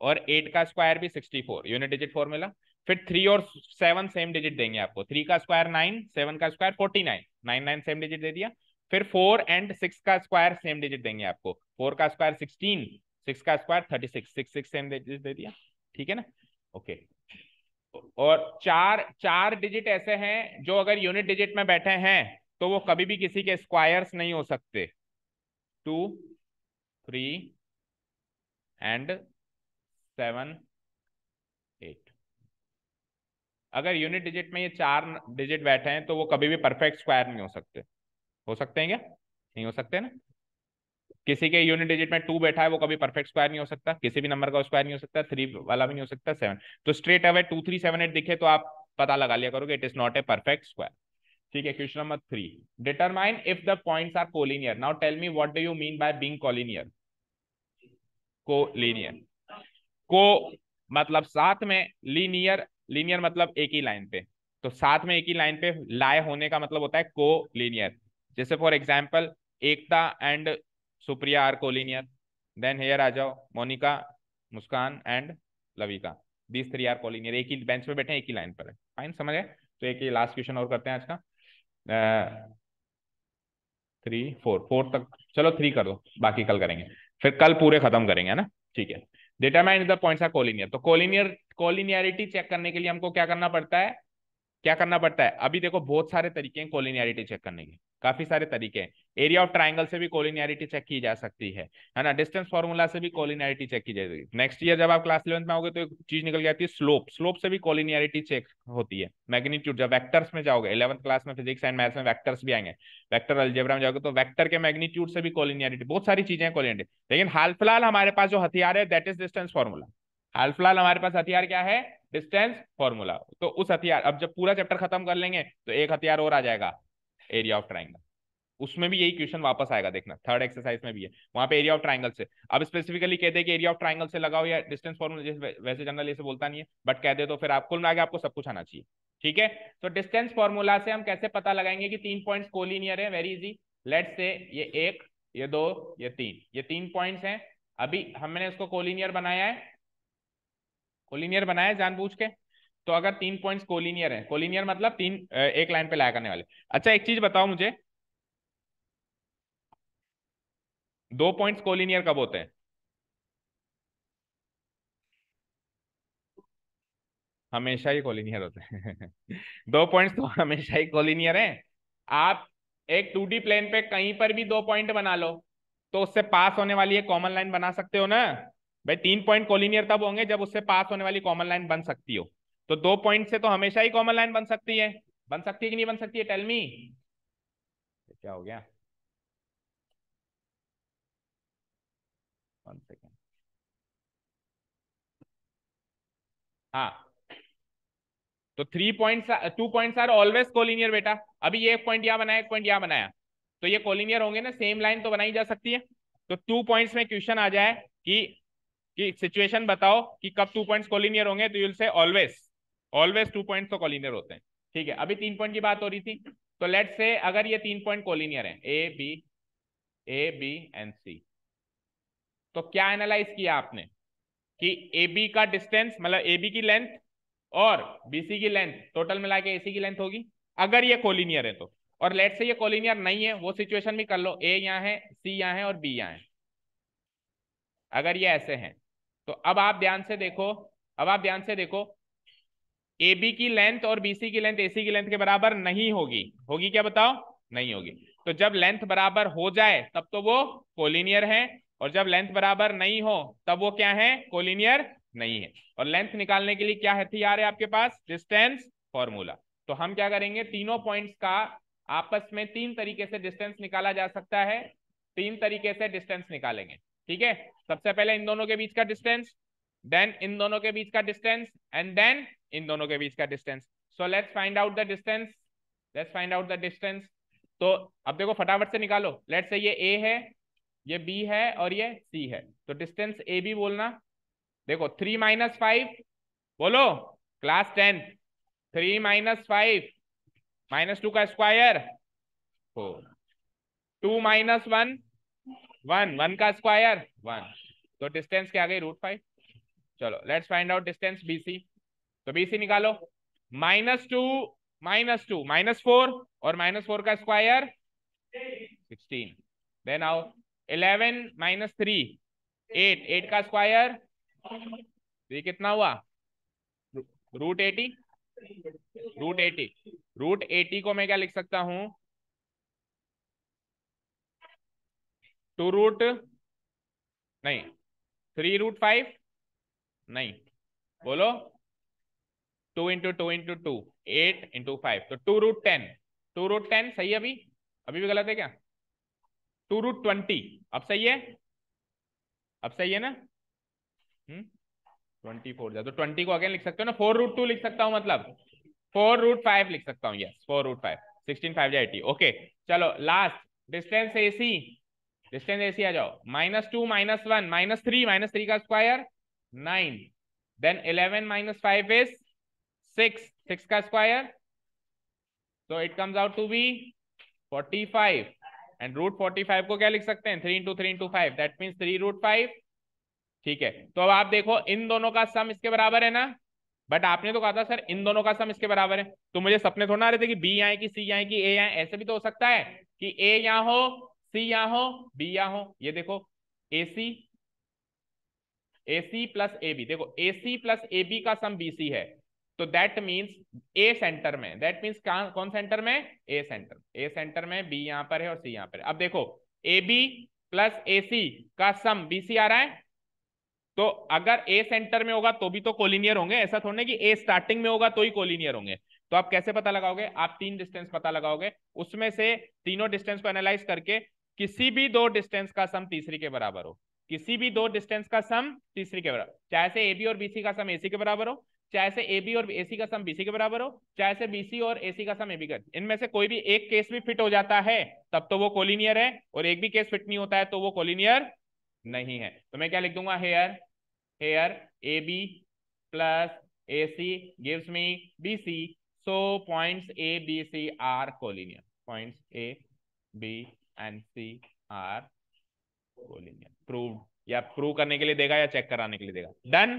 और 8 का स्क्वायर भी 64, यूनिट डिजिट फॉर्मूला। फिर 3 और 7 सेम डिजिट देंगे आपको। 3 का स्क्वायर 9, 7 का स्क्वायर 49, 9 9 सेम डिजिट दे दिया। फिर 4 एंड 6 का स्क्वायर सेम डिजिट देंगे आपको। 4 का स्क्वायर 16, 6 का स्क्वायर 36, 6 6 सेम डिजिट दे दिया। ठीक है ना। ओके। और चार चार डिजिट ऐसे हैं जो अगर यूनिट डिजिट में बैठे हैं तो वो कभी भी किसी के स्क्वायर्स नहीं हो सकते। 2 3 एंड 7 8। अगर यूनिट डिजिट में ये चार डिजिट बैठे हैं तो वो कभी भी परफेक्ट स्क्वायर नहीं हो सकते। हो सकते हैं क्या? नहीं हो सकते ना। किसी के यूनिट डिजिट में 2 बैठा है वो कभी परफेक्ट स्क्वायर नहीं हो सकता, किसी भी नंबर का स्क्वायर नहीं हो सकता, 3 वाला भी नहीं हो सकता, 7। तो स्ट्रेट अवे 2 3 7 8 दिखे तो आप पता लगा लिया करोगे it is not a perfect square. ठीक है। Question number 3, determine if the points are collinear. Now tell me what do you mean by being collinear? Collinear, co मतलब साथ में, लीनियर, लीनियर मतलब एक ही लाइन पे। तो साथ में एक ही लाइन पे लाए होने का मतलब होता है को लीनियर। जैसे for example Ekta and Supriya are collinear. Then here आ जाओ, Monika, Muskan and Lavika, these 3 are collinear. एक ही बेंच पे बैठे हैं, एक ही लाइन पर है। फाइन, समझ गए? तो एक ही लास्ट क्वेश्चन और करते हैं आज का। 3 4 4 तक, चलो 3 कर दो, बाकी कल करेंगे। फिर कल पूरे खत्म करेंगे, है ना। ठीक है। Determine the points are collinear. तो कोलिनियर, कोलिनियरिटी चेक करने के लिए हमको क्या करना पड़ता है? क्या करना पड़ता है? अभी देखो बहुत सारे तरीके हैं कोलिनियरिटी चेक करने के, काफी सारे तरीके हैं। एरिया ऑफ ट्राइंगल से भी कोलिनियरिटी चेक की जा सकती है ना, डिस्टेंस फॉर्मूला से भी कोलिनियरिटी चेक की जाएगी। नेक्स्ट ईयर जब आप क्लास 11th में आओगे तो एक चीज निकल के आती है स्लोप, स्लोप से भी कोलिनियरिटी चेक होती है। मैग्नीट्यूड, जब वेक्टर्स में जाओगे 11th क्लास में फिजिक्स एंड मैथ्स में वेक्टर्स भी आएंगे, वेक्टर अलजेब्रा में जाओगे तो वेक्टर के मैग्नीट्यूड से भी कोलिनियरिटी, बहुत सारी चीजें हैं कोलिनियरिटी। लेकिन हाल फिलहाल हमारे पास जो हथियार है दैट इज डिस्टेंस फॉर्मूला। हाल फिलहाल हमारे पास हथियार क्या है? Distance formula. तो उस हथियार, अब जब पूरा चैप्टर खत्म कर लेंगे तो एक हथियार और आ जाएगा, एरिया ऑफ ट्राइंगल। उसमें भी यही क्वेश्चन वापस आएगा, देखना थर्ड एक्सरसाइज में भी है, वहां पे एरिया ऑफ ट्राइंगल से। अब स्पेसिफिकली कह दे कि एरिया ऑफ ट्राइंगल से लगाओ या डिस्टेंस फॉर्मूला, जैसे वैसे जनरल ऐसे बोलता नहीं है, बट कह दे तो फिर आप कुल मिला के आपको सब कुछ आना चाहिए। ठीक है, तो डिस्टेंस फॉर्मूला से हम कैसे पता लगाएंगे कि 3 पॉइंट्स कोलिनियर है? Very easy. लेट्स से ये 1, ये 2, ये 3, ये 3 पॉइंट्स हैं। अभी हमने इसको कोलिनियर बनाया है, कोलिनियर बनाया है जानबूझ के। तो अगर 3 पॉइंट्स कोलिनियर है, कोलिनियर मतलब तीन एक लाइन पे लाया करने वाले। अच्छा एक चीज बताओ मुझे, 2 पॉइंट्स कोलिनियर कब होते हैं? हमेशा ही कोलिनियर होते हैं। 2 पॉइंट्स तो हमेशा ही कोलिनियर हैं। आप एक 2D प्लेन पे कहीं पर भी 2 पॉइंट बना लो तो उससे पास होने वाली एक कॉमन लाइन बना सकते हो ना। भाई 3 पॉइंट कोलिनियर तब होंगे जब उससे पास होने वाली कॉमन लाइन बन सकती हो। तो 2 पॉइंट से तो हमेशा ही कॉमन लाइन बन सकती है। बन सकती है कि नहीं बन सकती है? Tell me. क्या हो गया? 1 सेकेंड। हाँ, तो 2 पॉइंट्स आर ऑलवेज कोलिनियर बेटा। अभी ये एक पॉइंट यहाँ बनाया, एक पॉइंट यहाँ बनाया, तो ये कोलिनियर होंगे ना, सेम लाइन तो बनाई जा सकती है। तो 2 पॉइंट्स में क्वेश्चन आ जाए कि सिचुएशन बताओ कि कब 2 पॉइंट्स कोलिनियर होंगे, तो यूल से ऑलवेज, ऑलवेज 2 पॉइंट्स तो कोलिनियर होते हैं। ठीक है, अभी 3 पॉइंट की बात हो रही थी। तो लेट्स से अगर ये 3 पॉइंट कोलिनियर है, ए बी एंड सी, तो क्या एनालाइज किया आपने कि ए बी का डिस्टेंस, मतलब ए बी की लेंथ और बीसी की लेंथ टोटल मिला के एसी की लेंथ होगी, अगर ये कोलिनियर है तो। और लेट से ये कोलिनियर नहीं है, वो सिचुएशन भी कर लो, ए यहाँ है, सी यहाँ है और बी यहाँ है। अगर ये ऐसे हैं तो अब आप ध्यान से देखो, अब आप ध्यान से देखो, ए बी की लेंथ और बीसी की लेंथ एसी की लेंथ के बराबर नहीं होगी। होगी क्या बताओ? नहीं होगी। तो जब लेंथ बराबर हो जाए तब तो वो कोलिनियर है, और जब लेंथ बराबर नहीं हो तब वो क्या है? कोलिनियर नहीं है। और लेंथ निकालने के लिए क्या हथियार है आपके पास? Distance formula. तो हम क्या करेंगे, तीनों पॉइंट्स का आपस में 3 तरीके से डिस्टेंस निकाला जा सकता है। 3 तरीके से डिस्टेंस निकालेंगे। ठीक है, सबसे पहले इन दोनों के बीच का डिस्टेंस, देन इन दोनों के बीच का डिस्टेंस, एंड देन इन दोनों के बीच का distance. So let's find out the distance, let's find out the distance. तो अब देखो फटाफट से निकालो। लेट्स से ये ए है, ये बी है और ये सी है, तो डिस्टेंस ए बी बोलना। देखो 3 - 5, बोलो क्लास 10, 3 - 5 -2 का स्क्वायर 4, 2 - 1 1, 1 का स्क्वायर 1। तो डिस्टेंस क्या आ गई? √5। चलो let's find out distance BC. तो बीसी निकालो, -2 -2 -4, और -4 का स्क्वायर 16। देन आओ 11 - 3 8, 8 का स्क्वायर, ये कितना हुआ? √80। √80, √80 को मैं क्या लिख सकता हूं? 2 रूट, नहीं 3 √5, नहीं, बोलो 2 × 2 × 2 8 × 5, तो 2 √10। 2 √10 सही है? अभी अभी भी गलत है क्या? 2 √20 अब सही है? अब सही है ना? 24 जा, तो 20 को अगेन लिख सकते हो ना, 4 √2 लिख सकता हूँ, मतलब 4 √5 लिख सकता हूँ। यस 4 √5, 16 5 80। ओके चलो last distance AC, distance AC आ जाओ, -2 -1 -3, -3 का स्क्वायर 9, देन 11 - 5 इज 6, 6 का स्क्वायर, तो it comes out to be 45। And √45 को क्या लिख सकते हैं? 3 × 3 × 5, दैट मीन्स 3 √5। ठीक है, तो अब आप देखो इन दोनों का सम इसके बराबर है ना। बट आपने तो कहा था सर इन दोनों का सम इसके बराबर है, तो मुझे सपने थोड़ा आ रहे थे कि बी आए कि सी आए कि ए आए। ऐसे भी तो हो सकता है कि ए यहाँ हो, सी यहाँ हो, बी यहाँ हो। ये देखो एसी, AC प्लस AB, देखो AC प्लस AB का सम BC है, तो दैट मीन्स ए सेंटर में, दैट मीन्स कौन सेंटर में, ए सेंटर, ए सेंटर में, बी यहां पर है और सी यहां पर है। अब देखो ए बी प्लस ए सी का सम बी सी आ रहा है, तो अगर ए सेंटर में होगा तो भी तो कोलिनियर होंगे, ऐसा थोड़ा कि ए स्टार्टिंग में होगा तो ही कोलिनियर होंगे। तो आप कैसे पता लगाओगे, आप तीन डिस्टेंस पता लगाओगे, उसमें से तीनों डिस्टेंस को एनालाइज करके किसी भी दो डिस्टेंस का सम तीसरी के बराबर हो, किसी भी दो डिस्टेंस का सम तीसरी के बराबर, चाहे से ए बी और बीसी का सम एसी के बराबर हो, चाहे से ए बी और एसी का सम बीसी के बराबर हो, चाहे से बीसी और एसी का सम एबी का, इनमें से कोई भी एक केस भी फिट हो जाता है तब तो वो कोलिनियर है, और एक भी केस फिट नहीं होता है तो वो कोलिनियर नहीं है। तो मैं क्या लिख दूंगा, hair here AB plus AC gives me BC, so points A, B, C are collinear, points A, B and C are collinear, proved, या प्रूव करने के लिए देगा या चेक कराने के लिए देगा। डन।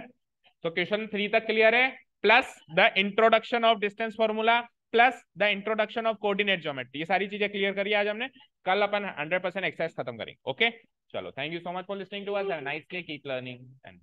तो क्वेश्चन 3 तक क्लियर है, plus the introduction of distance formula plus the introduction of coordinate geometry, ये सारी चीजें क्लियर करी आज हमने। कल अपन 100% एक्सरसाइज खत्म करेंगे। ओके चलो, thank you so much for listening to us, have a nice day, keep learning and